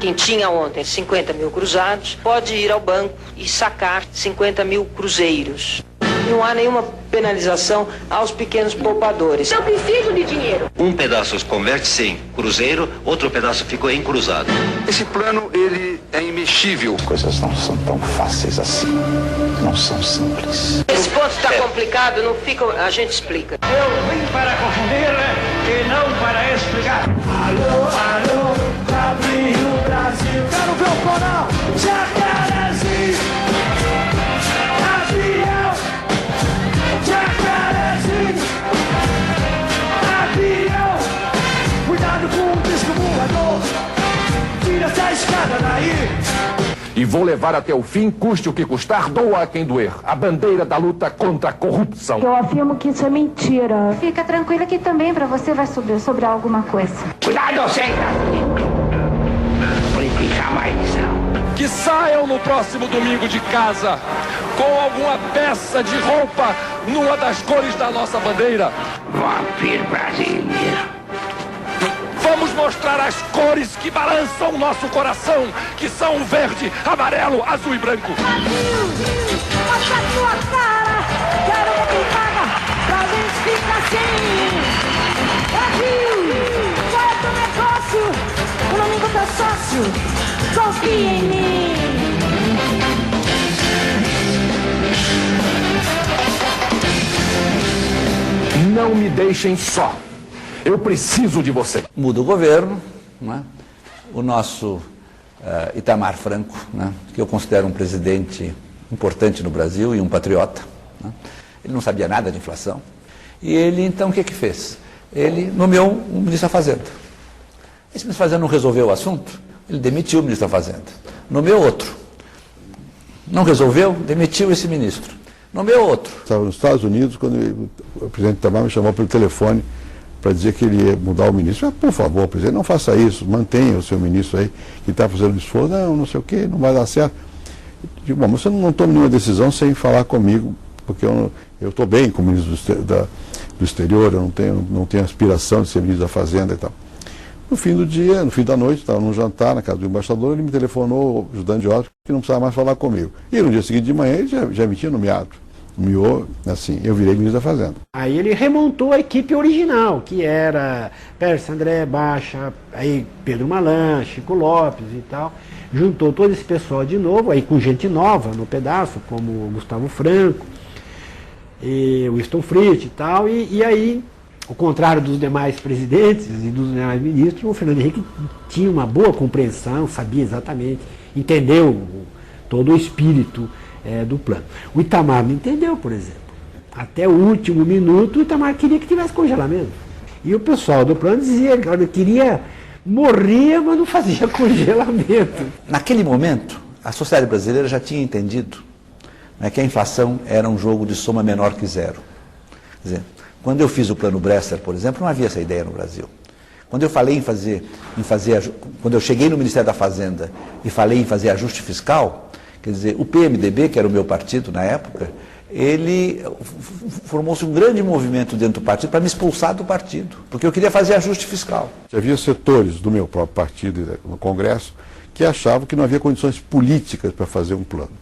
Quem tinha ontem 50 mil cruzados pode ir ao banco e sacar 50 mil cruzeiros. Não há nenhuma penalização aos pequenos poupadores. Eu preciso de dinheiro. Um pedaço se converte-se em cruzeiro, outro pedaço ficou em cruzado. Esse plano, ele é imexível. Coisas não são tão fáceis assim, não são simples. Esse ponto está complicado, não fica, a gente explica. Eu vim para confundir e não para explicar. Alô, alô, Gabriel Brasil. Quero ver o coral, Jacarezinho. Gabriel, Jacarezinho. Gabriel, cuidado com o disco voador. Tira essa escada daí. E vou levar até o fim, custe o que custar, doa a quem doer. A bandeira da luta contra a corrupção. Eu afirmo que isso é mentira. Fica tranquila que também pra você vai sobrar alguma coisa. Cuidado, senta! Que saiam no próximo domingo de casa com alguma peça de roupa numa das cores da nossa bandeira. Vampiro brasileiro. Vamos mostrar as cores que balançam o nosso coração, que são o verde, amarelo, azul e branco. Mostra a sua cara, quero ver quem paga, pra gente ficar assim. Brasil, qual é teu negócio? O nome do teu sócio, confia em mim. Não me deixem só. Eu preciso de você. Muda o governo, né? O nosso Itamar Franco, né? Que eu considero um presidente importante no Brasil e um patriota, né? Ele não sabia nada de inflação. E ele, então, o que fez? Ele nomeou um ministro da Fazenda. Esse ministro da Fazenda não resolveu o assunto, ele demitiu o ministro da Fazenda. Nomeou outro. Não resolveu, demitiu esse ministro. Nomeou outro. Estava nos Estados Unidos, quando o presidente Itamar me chamou pelo telefone para dizer que ele ia mudar o ministro. Por favor, presidente, não faça isso, mantenha o seu ministro aí, que está fazendo esforço. Não sei o quê, não vai dar certo. Eu digo, bom, você não toma nenhuma decisão sem falar comigo, porque eu estou bem como ministro do exterior, eu não tenho aspiração de ser ministro da Fazenda e tal. No fim do dia, no fim da noite, estava num jantar na casa do embaixador, ele me telefonou, ajudante de ordem, que não precisava mais falar comigo. E no dia seguinte de manhã ele já me tinha nomeado. Assim, eu virei ministro da Fazenda. Aí ele remontou a equipe original, que era Pérez André, Baixa, aí Pedro Malan, Chico Lopes e tal. Juntou todo esse pessoal de novo, aí com gente nova no pedaço, como o Gustavo Franco, e o Winston Fritz e tal. E aí, ao contrário dos demais presidentes e dos demais ministros, o Fernando Henrique tinha uma boa compreensão, sabia exatamente, entendeu todo o espírito do plano. O Itamar não entendeu, por exemplo. Até o último minuto, o Itamar queria que tivesse congelamento. E o pessoal do plano dizia que ele queria, morrer, mas não fazia congelamento. Naquele momento, a sociedade brasileira já tinha entendido, né, que a inflação era um jogo de soma menor que zero. Quer dizer, quando eu fiz o plano Bresser, por exemplo, não havia essa ideia no Brasil. Quando eu falei quando eu cheguei no Ministério da Fazenda e falei em fazer ajuste fiscal, quer dizer, o PMDB, que era o meu partido na época, formou-se um grande movimento dentro do partido para me expulsar do partido, porque eu queria fazer ajuste fiscal. Havia setores do meu próprio partido no Congresso que achavam que não havia condições políticas para fazer um plano.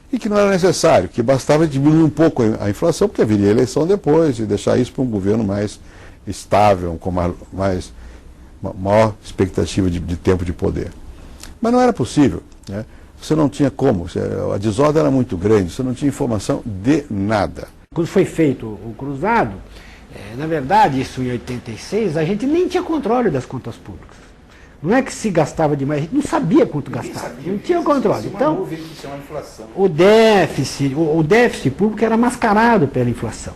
E que não era necessário, que bastava diminuir um pouco a inflação, porque haveria eleição depois, e deixar isso para um governo mais estável, com maior expectativa de tempo de poder. Mas não era possível, né? Você não tinha como, a desordem era muito grande, você não tinha informação de nada. Quando foi feito o cruzado, na verdade, isso em 86, a gente nem tinha controle das contas públicas. Não é que se gastava demais, a gente não sabia quanto gastava, não tinha controle. Então, o déficit público era mascarado pela inflação.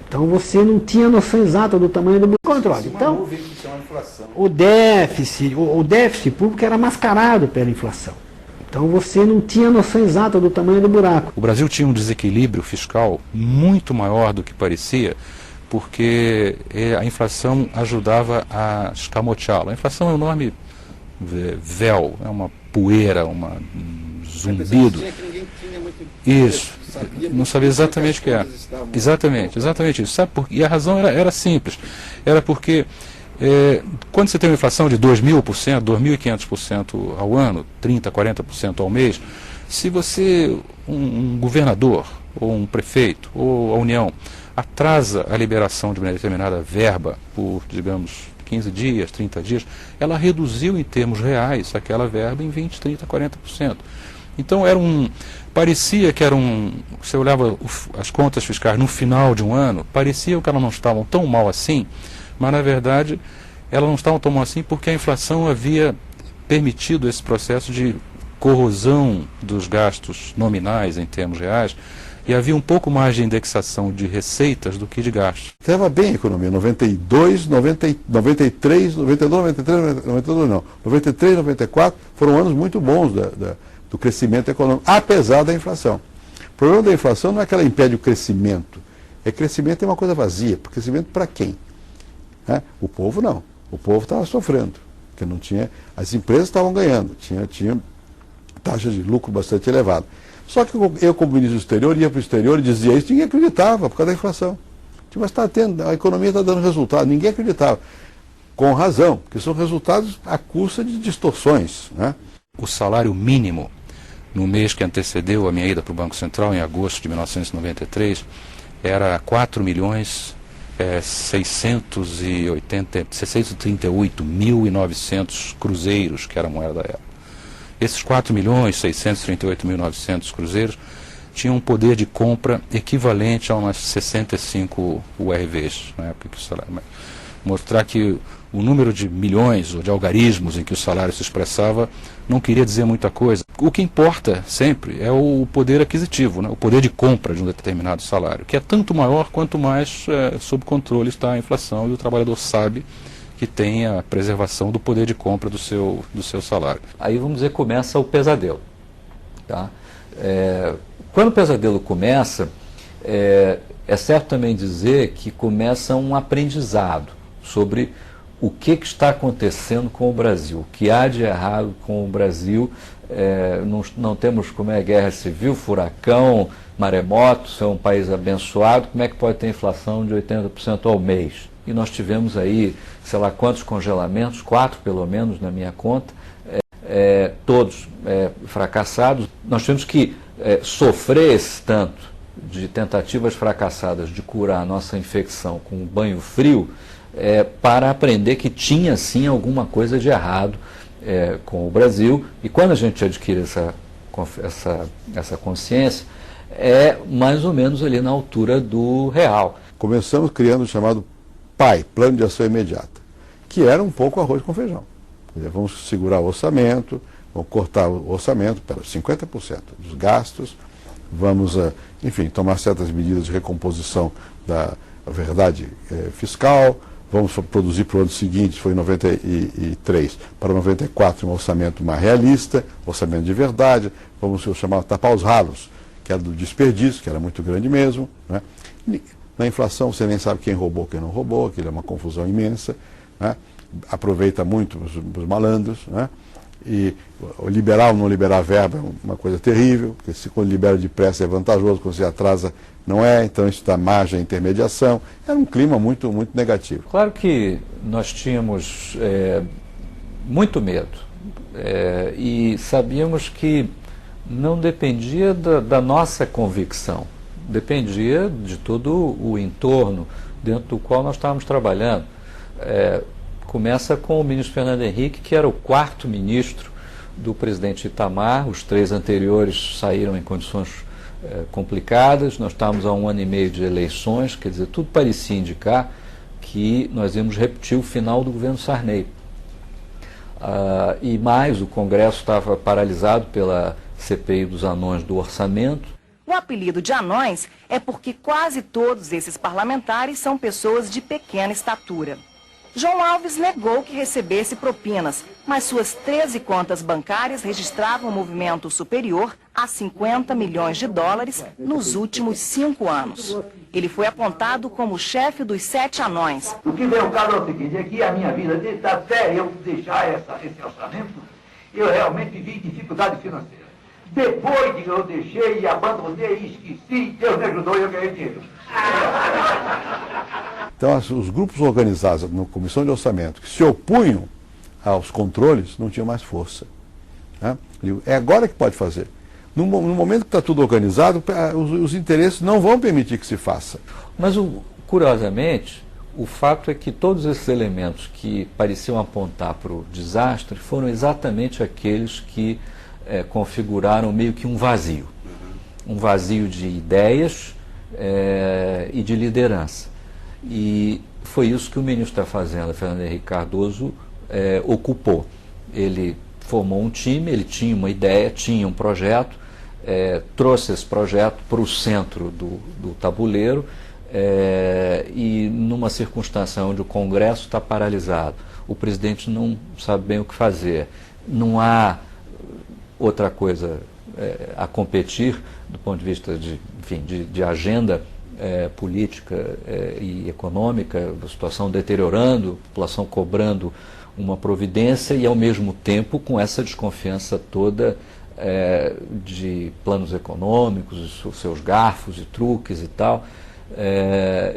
Então você não tinha noção exata do tamanho do controle. Então, o déficit público era mascarado pela inflação. Então você não tinha noção exata do tamanho do buraco. O Brasil tinha um desequilíbrio fiscal muito maior do que parecia, porque a inflação ajudava a escamoteá-lo. A inflação é um enorme véu, é uma poeira, um zumbido. Isso, não sabia exatamente o que é. Exatamente isso. Sabe por quê? E a razão era simples. Era porque quando você tem uma inflação de 2.000%, 2.500% ao ano, 30%, 40% ao mês, se você, um governador, ou um prefeito, ou a União, atrasa a liberação de uma determinada verba por, digamos, 15 dias, 30 dias, ela reduziu em termos reais aquela verba em 20%, 30%, 40%. Então parecia que você olhava as contas fiscais no final de um ano, parecia que elas não estavam tão mal assim, mas na verdade elas não estavam tão mal assim porque a inflação havia permitido esse processo de corrosão dos gastos nominais em termos reais, e havia um pouco mais de indexação de receitas do que de gastos. Estava bem a economia, 93, 93, 94, foram anos muito bons do crescimento econômico, apesar da inflação. O problema da inflação não é que ela impede o crescimento. Crescimento é uma coisa vazia. Crescimento para quem? O povo não. O povo estava sofrendo, porque não tinha. As empresas estavam ganhando, tinha taxa de lucro bastante elevada. Só que eu, como ministro do exterior, ia para o exterior e dizia isso, ninguém acreditava por causa da inflação. Mas a economia está dando resultado, ninguém acreditava. Com razão, porque são resultados à custa de distorções, né? O salário mínimo, no mês que antecedeu a minha ida para o Banco Central, em agosto de 1993, era 4.638.900 cruzeiros, que era a moeda da época. Esses 4.638.900 cruzeiros tinham um poder de compra equivalente a umas 65 URVs, na época que o salário... Mostrar que o número de milhões ou de algarismos em que o salário se expressava não queria dizer muita coisa. O que importa sempre é o poder aquisitivo, né? O poder de compra de um determinado salário, que é tanto maior quanto mais sob controle está a inflação e o trabalhador sabe que tem a preservação do poder de compra do seu salário. Aí vamos dizer, começa o pesadelo. Tá? Quando o pesadelo começa, é certo também dizer que começa um aprendizado sobre o que está acontecendo com o Brasil, o que há de errado com o Brasil. Não temos guerra civil, furacão, maremoto, é um país abençoado, como é que pode ter inflação de 80% ao mês? E nós tivemos aí, sei lá quantos congelamentos, 4 pelo menos na minha conta, todos fracassados. Nós tivemos que sofrer esse tanto de tentativas fracassadas de curar a nossa infecção com um banho frio, para aprender que tinha sim alguma coisa de errado com o Brasil. E quando a gente adquire essa consciência, é mais ou menos ali na altura do real. Começamos criando o chamado PAI, Plano de Ação Imediata, que era um pouco arroz com feijão. Quer dizer, vamos segurar o orçamento, vamos cortar o orçamento para 50% dos gastos, vamos, enfim, tomar certas medidas de recomposição da verdade fiscal, vamos produzir para o ano seguinte, foi em 93, para 94 um orçamento mais realista, orçamento de verdade, vamos chamar tapar os ralos, que era do desperdício, que era muito grande mesmo, né? Na inflação você nem sabe quem roubou, quem não roubou, aquilo é uma confusão imensa, né? Aproveita muito os malandros, né? E liberar ou não liberar verba é uma coisa terrível, porque se quando libera depressa é vantajoso, quando você atrasa não é, então isso dá margem à intermediação. Era um clima muito, muito negativo. Claro que nós tínhamos muito medo e sabíamos que não dependia da nossa convicção, dependia de todo o entorno dentro do qual nós estávamos trabalhando. Começa com o ministro Fernando Henrique, que era o 4º ministro do presidente Itamar. Os 3 anteriores saíram em condições complicadas. Nós estávamos há 1 ano e meio de eleições, quer dizer, tudo parecia indicar que nós íamos repetir o final do governo Sarney. E mais, o Congresso estava paralisado pela CPI dos anões do orçamento. O apelido de anões é porque quase todos esses parlamentares são pessoas de pequena estatura. João Alves negou que recebesse propinas, mas suas 13 contas bancárias registravam um movimento superior a 50 milhões de dólares nos últimos 5 anos. Ele foi apontado como chefe dos 7 anões. O que vem ao caso é o seguinte, é que a minha vida, até eu deixar esse orçamento, eu realmente vivi dificuldade financeira. Depois que eu deixei e abandonei e esqueci, Deus me ajudou e eu ganhei dinheiro. Então, os grupos organizados na Comissão de Orçamento que se opunham aos controles não tinham mais força, né? É agora que pode fazer. No momento que está tudo organizado, os interesses não vão permitir que se faça. Mas, curiosamente, o fato é que todos esses elementos que pareciam apontar para o desastre foram exatamente aqueles que configuraram meio que um vazio. Um vazio de ideias e de liderança. E foi isso que o ministro da Fazenda, Fernando Henrique Cardoso, ocupou. Ele formou um time, ele tinha uma ideia, tinha um projeto, trouxe esse projeto para o centro do tabuleiro e numa circunstância onde o Congresso está paralisado, o presidente não sabe bem o que fazer, não há outra coisa a competir do ponto de vista de agenda política e econômica, a situação deteriorando, a população cobrando uma providência e, ao mesmo tempo, com essa desconfiança toda de planos econômicos, os seus garfos e truques e tal.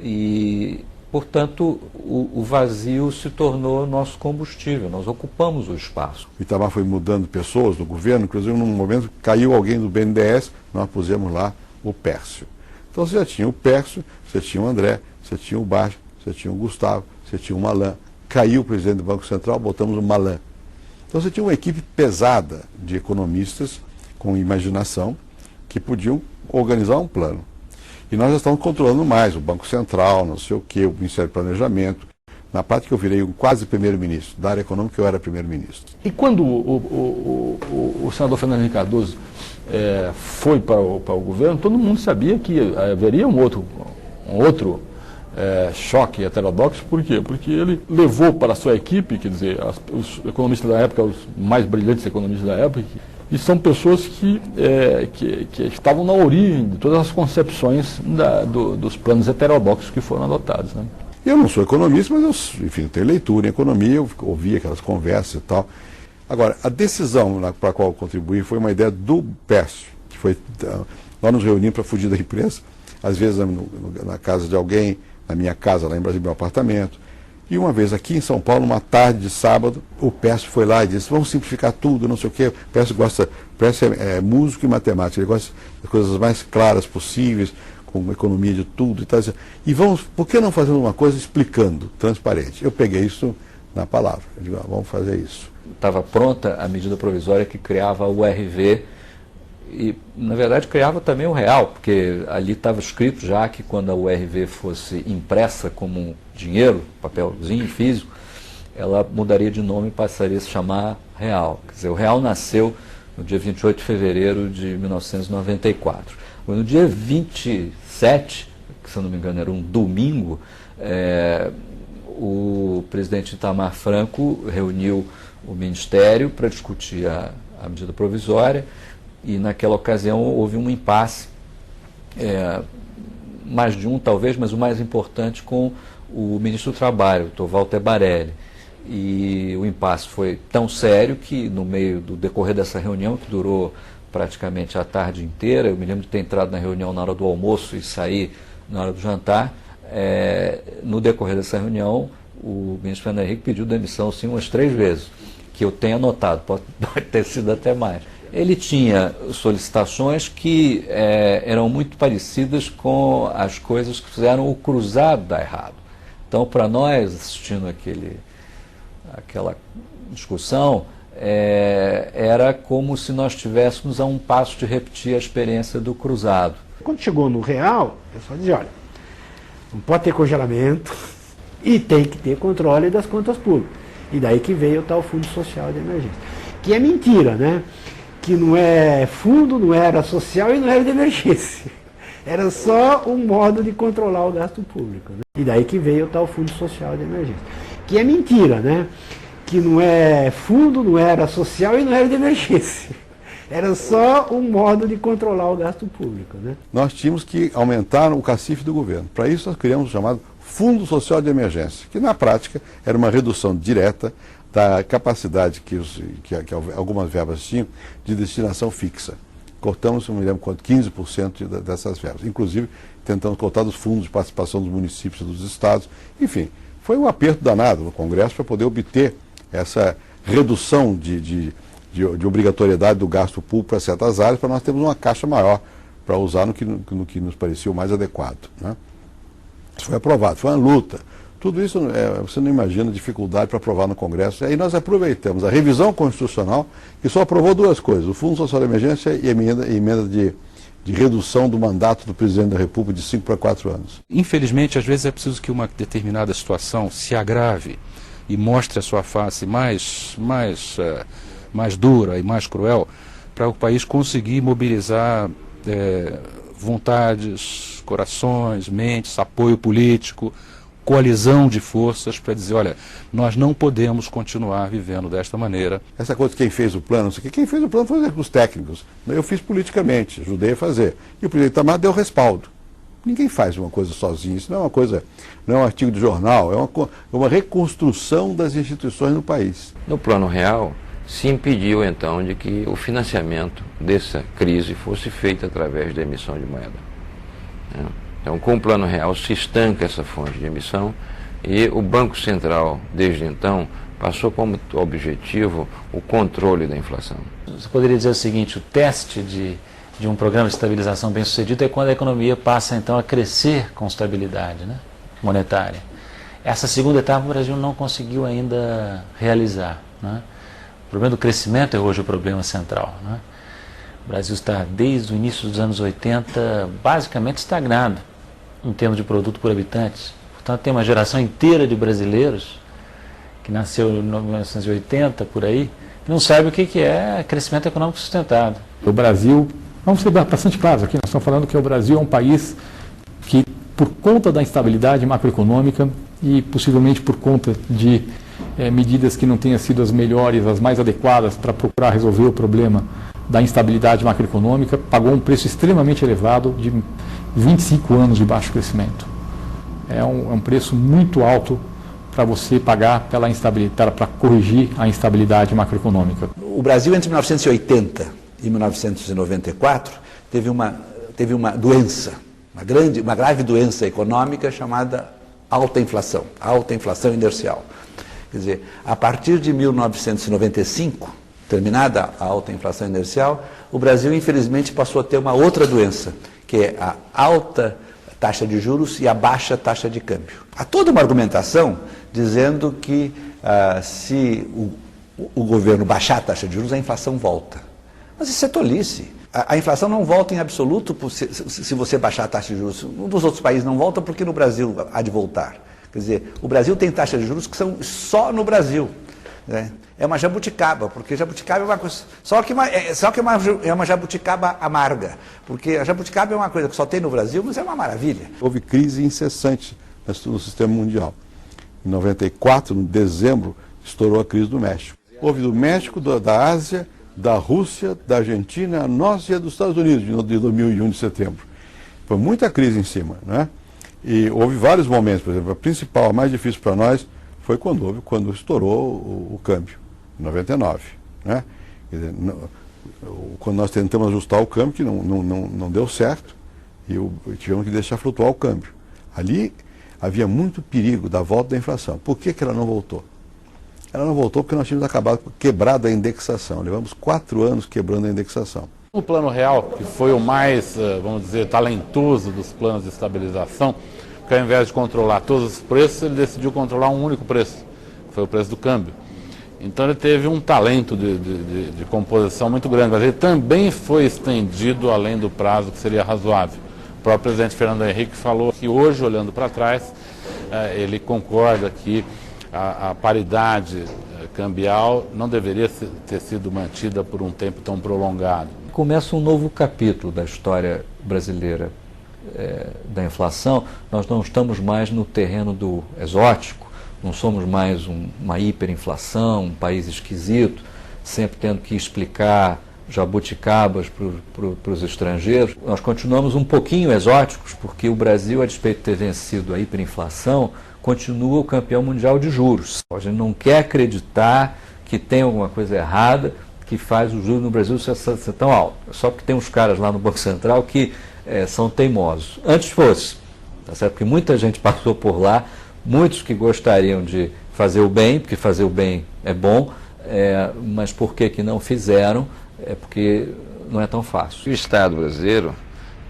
E, portanto, o vazio se tornou nosso combustível, nós ocupamos o espaço. O Itamar foi mudando pessoas do governo, inclusive num momento caiu alguém do BNDES, nós pusemos lá o Pércio. Então você já tinha o Pércio, você tinha o André, você tinha o Baixo, você tinha o Gustavo, você tinha o Malan. Caiu o presidente do Banco Central, botamos o Malan. Então você tinha uma equipe pesada de economistas com imaginação que podiam organizar um plano. E nós já estamos controlando mais o Banco Central, não sei o quê, o Ministério do Planejamento. Na prática eu virei um quase primeiro-ministro. Da área econômica eu era primeiro-ministro. E quando o senador Fernando Henrique Cardoso foi para o governo, todo mundo sabia que haveria um outro choque heterodoxo. Por quê? Porque ele levou para a sua equipe, quer dizer, os economistas da época, os mais brilhantes economistas da época, e são pessoas que estavam na origem de todas as concepções dos planos heterodoxos que foram adotados, né? Eu não sou economista, mas eu tenho leitura em economia, eu ouvi aquelas conversas e tal. Agora, a decisão para a qual eu contribuí foi uma ideia do Pércio, que foi, nós nos reunimos para fugir da imprensa, às vezes na casa de alguém, na minha casa, lá em Brasília, meu apartamento. E uma vez aqui em São Paulo, numa tarde de sábado, o Pércio foi lá e disse, vamos simplificar tudo, não sei o quê. O Pércio é músico e matemático, ele gosta das coisas mais claras possíveis, com economia de tudo e tal. E por que não fazer uma coisa explicando, transparente? Eu peguei isso na palavra, eu digo, vamos fazer isso. Estava pronta a medida provisória que criava o RV e, na verdade, criava também o real, porque ali estava escrito já que quando a URV fosse impressa como dinheiro, papelzinho físico, ela mudaria de nome e passaria a se chamar real. Quer dizer, o real nasceu no dia 28 de fevereiro de 1994. No dia 27, que se eu não me engano era um domingo, o presidente Itamar Franco reuniu o Ministério para discutir a medida provisória e naquela ocasião houve um impasse, mais de um talvez, mas o mais importante com o ministro do Trabalho, o Dr. Walter Barelli. E o impasse foi tão sério que no meio do decorrer dessa reunião, que durou praticamente a tarde inteira, eu me lembro de ter entrado na reunião na hora do almoço e sair na hora do jantar, no decorrer dessa reunião o ministro Fernando Henrique pediu demissão sim umas 3 vezes, que eu tenho anotado, pode ter sido até mais. Ele tinha solicitações que eram muito parecidas com as coisas que fizeram o cruzado dar errado. Então, para nós, assistindo aquela discussão, era como se nós estivéssemos a um passo de repetir a experiência do cruzado. Quando chegou no real, o pessoal dizia, olha, não pode ter congelamento e tem que ter controle das contas públicas. E daí que veio o tal Fundo Social de Emergência. Que é mentira, né? Que não é fundo, não era social e não era de emergência. Era só um modo de controlar o gasto público. Né? E daí que veio o tal Fundo Social de Emergência. Que é mentira, né? Que não é fundo, não era social e não era de emergência. Era só um modo de controlar o gasto público. Né? Nós tínhamos que aumentar o cacife do governo. Para isso nós criamos o chamado Fundo Social de Emergência, que na prática era uma redução direta da capacidade que algumas verbas tinham de destinação fixa. Cortamos, não me lembro quanto, 15% dessas verbas. Inclusive, tentamos cortar dos fundos de participação dos municípios e dos estados. Enfim, foi um aperto danado no Congresso para poder obter essa redução de obrigatoriedade do gasto público para certas áreas, para nós termos uma caixa maior para usar no que nos parecia o mais adequado. Né? Isso foi aprovado, foi uma luta. Tudo isso, você não imagina a dificuldade para aprovar no Congresso. E aí nós aproveitamos a revisão constitucional, que só aprovou 2 coisas, o Fundo Social de Emergência e a emenda de redução do mandato do Presidente da República de 5 para 4 anos. Infelizmente, às vezes é preciso que uma determinada situação se agrave e mostre a sua face mais dura e mais cruel, para o país conseguir mobilizar vontades, corações, mentes, apoio político, coalizão de forças para dizer, olha, nós não podemos continuar vivendo desta maneira. Essa coisa de quem fez o plano, não sei o que, quem fez o plano foi os técnicos. Eu fiz politicamente, ajudei a fazer. E o presidente Itamar deu respaldo. Ninguém faz uma coisa sozinho, isso não é uma coisa, não é um artigo de jornal, é uma reconstrução das instituições no país. No plano real, se impediu então de que o financiamento dessa crise fosse feito através da emissão de moeda. Então, com o plano real se estanca essa fonte de emissão e o Banco Central, desde então, passou como objetivo o controle da inflação. Você poderia dizer o seguinte, o teste de um programa de estabilização bem sucedido é quando a economia passa então a crescer com estabilidade, né, monetária. Essa segunda etapa o Brasil não conseguiu ainda realizar. Né? O problema do crescimento é hoje o problema central. Né? O Brasil está desde o início dos anos 80 basicamente estagnado em termos de produto por habitantes. Portanto, tem uma geração inteira de brasileiros que nasceu em 1980, por aí, que não sabe o que é crescimento econômico sustentado. O Brasil, vamos ser bastante claros aqui, nós estamos falando que o Brasil é um país que, por conta da instabilidade macroeconômica e possivelmente por conta de medidas que não tenham sido as melhores, as mais adequadas para procurar resolver o problema da instabilidade macroeconômica, pagou um preço extremamente elevado de 25 anos de baixo crescimento. É um preço muito alto para você pagar pela instabilidade, para corrigir a instabilidade macroeconômica. O Brasil, entre 1980 e 1994, teve uma doença, uma grave doença econômica chamada alta inflação inercial. Quer dizer, a partir de 1995, terminada a alta inflação inercial, o Brasil, infelizmente, passou a ter uma outra doença, que é a alta taxa de juros e a baixa taxa de câmbio. Há toda uma argumentação dizendo que se o governo baixar a taxa de juros, a inflação volta. Mas isso é tolice. A inflação não volta em absoluto se você baixar a taxa de juros. Um dos outros países não volta porque no Brasil há de voltar. Quer dizer, o Brasil tem taxas de juros que são só no Brasil. né? É uma jabuticaba, porque jabuticaba é uma coisa... Só que é uma jabuticaba amarga, porque a jabuticaba é uma coisa que só tem no Brasil, mas é uma maravilha. Houve crise incessante no sistema mundial. Em 94, em dezembro, estourou a crise do México. Houve do México, da Ásia, da Rússia, da Argentina, a nossa e a dos Estados Unidos, de 2001 de setembro. Foi muita crise em cima, né? E houve vários momentos, por exemplo, a principal, a mais difícil para nós, foi quando estourou o câmbio, em 99, né? Quer dizer, quando nós tentamos ajustar o câmbio, que não deu certo, e tivemos que deixar flutuar o câmbio. Ali havia muito perigo da volta da inflação. Por que ela não voltou? Ela não voltou porque nós tínhamos quebrado a indexação. Levamos 4 anos quebrando a indexação. O Plano Real, que foi o mais, vamos dizer, talentoso dos planos de estabilização, porque ao invés de controlar todos os preços, ele decidiu controlar um único preço, que foi o preço do câmbio. Então ele teve um talento de composição muito grande, mas ele também foi estendido além do prazo que seria razoável. O próprio presidente Fernando Henrique falou que hoje, olhando para trás, ele concorda que a paridade cambial não deveria ter sido mantida por um tempo tão prolongado. Começa um novo capítulo da história brasileira da inflação. Nós não estamos mais no terreno do exótico, não somos mais uma hiperinflação, um país esquisito, sempre tendo que explicar jabuticabas para os estrangeiros. Nós continuamos um pouquinho exóticos, porque o Brasil, a despeito de ter vencido a hiperinflação, continua o campeão mundial de juros. A gente não quer acreditar que tem alguma coisa errada que faz o juros no Brasil ser tão alto. Só porque tem uns caras lá no Banco Central que são teimosos. Antes fosse, tá certo? Porque muita gente passou por lá, muitos que gostariam de fazer o bem, porque fazer o bem é bom, mas por que não fizeram? É porque não é tão fácil. O Estado brasileiro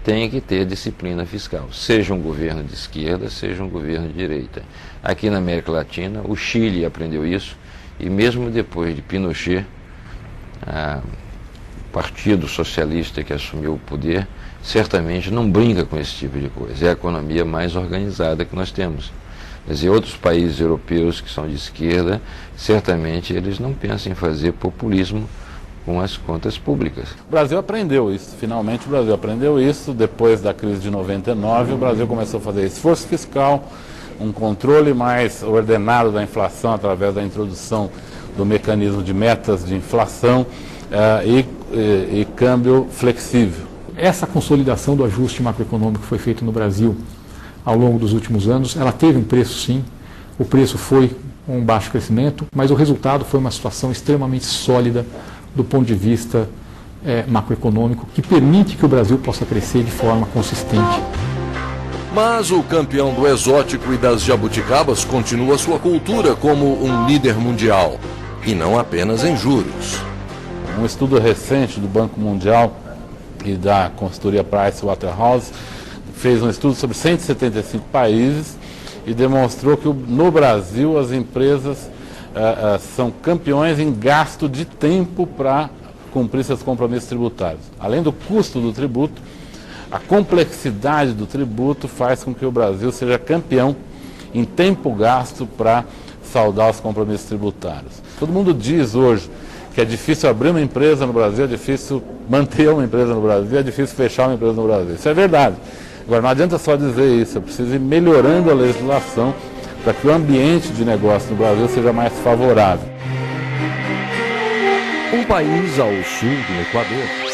tem que ter disciplina fiscal, seja um governo de esquerda, seja um governo de direita. Aqui na América Latina, o Chile aprendeu isso, e mesmo depois de Pinochet, o Partido Socialista que assumiu o poder, certamente não brinca com esse tipo de coisa. É a economia mais organizada que nós temos. Quer dizer, outros países europeus que são de esquerda, certamente eles não pensam em fazer populismo com as contas públicas. O Brasil aprendeu isso, finalmente o Brasil aprendeu isso. Depois da crise de 99, o Brasil começou a fazer esforço fiscal, um controle mais ordenado da inflação através da introdução do mecanismo de metas de inflação e câmbio flexível. Essa consolidação do ajuste macroeconômico que foi feito no Brasil ao longo dos últimos anos, ela teve um preço sim, o preço foi um baixo crescimento, mas o resultado foi uma situação extremamente sólida do ponto de vista macroeconômico, que permite que o Brasil possa crescer de forma consistente. Mas o campeão do exótico e das jabuticabas continua sua cultura como um líder mundial, e não apenas em juros. Um estudo recente do Banco Mundial e da consultoria Pricewaterhouse fez um estudo sobre 175 países e demonstrou que no Brasil as empresas são campeões em gasto de tempo para cumprir seus compromissos tributários. Além do custo do tributo, a complexidade do tributo faz com que o Brasil seja campeão em tempo gasto para saldar os compromissos tributários. Todo mundo diz hoje que é difícil abrir uma empresa no Brasil, é difícil manter uma empresa no Brasil, é difícil fechar uma empresa no Brasil. Isso é verdade. Agora, não adianta só dizer isso, é preciso ir melhorando a legislação para que o ambiente de negócio no Brasil seja mais favorável. Um país ao sul do Equador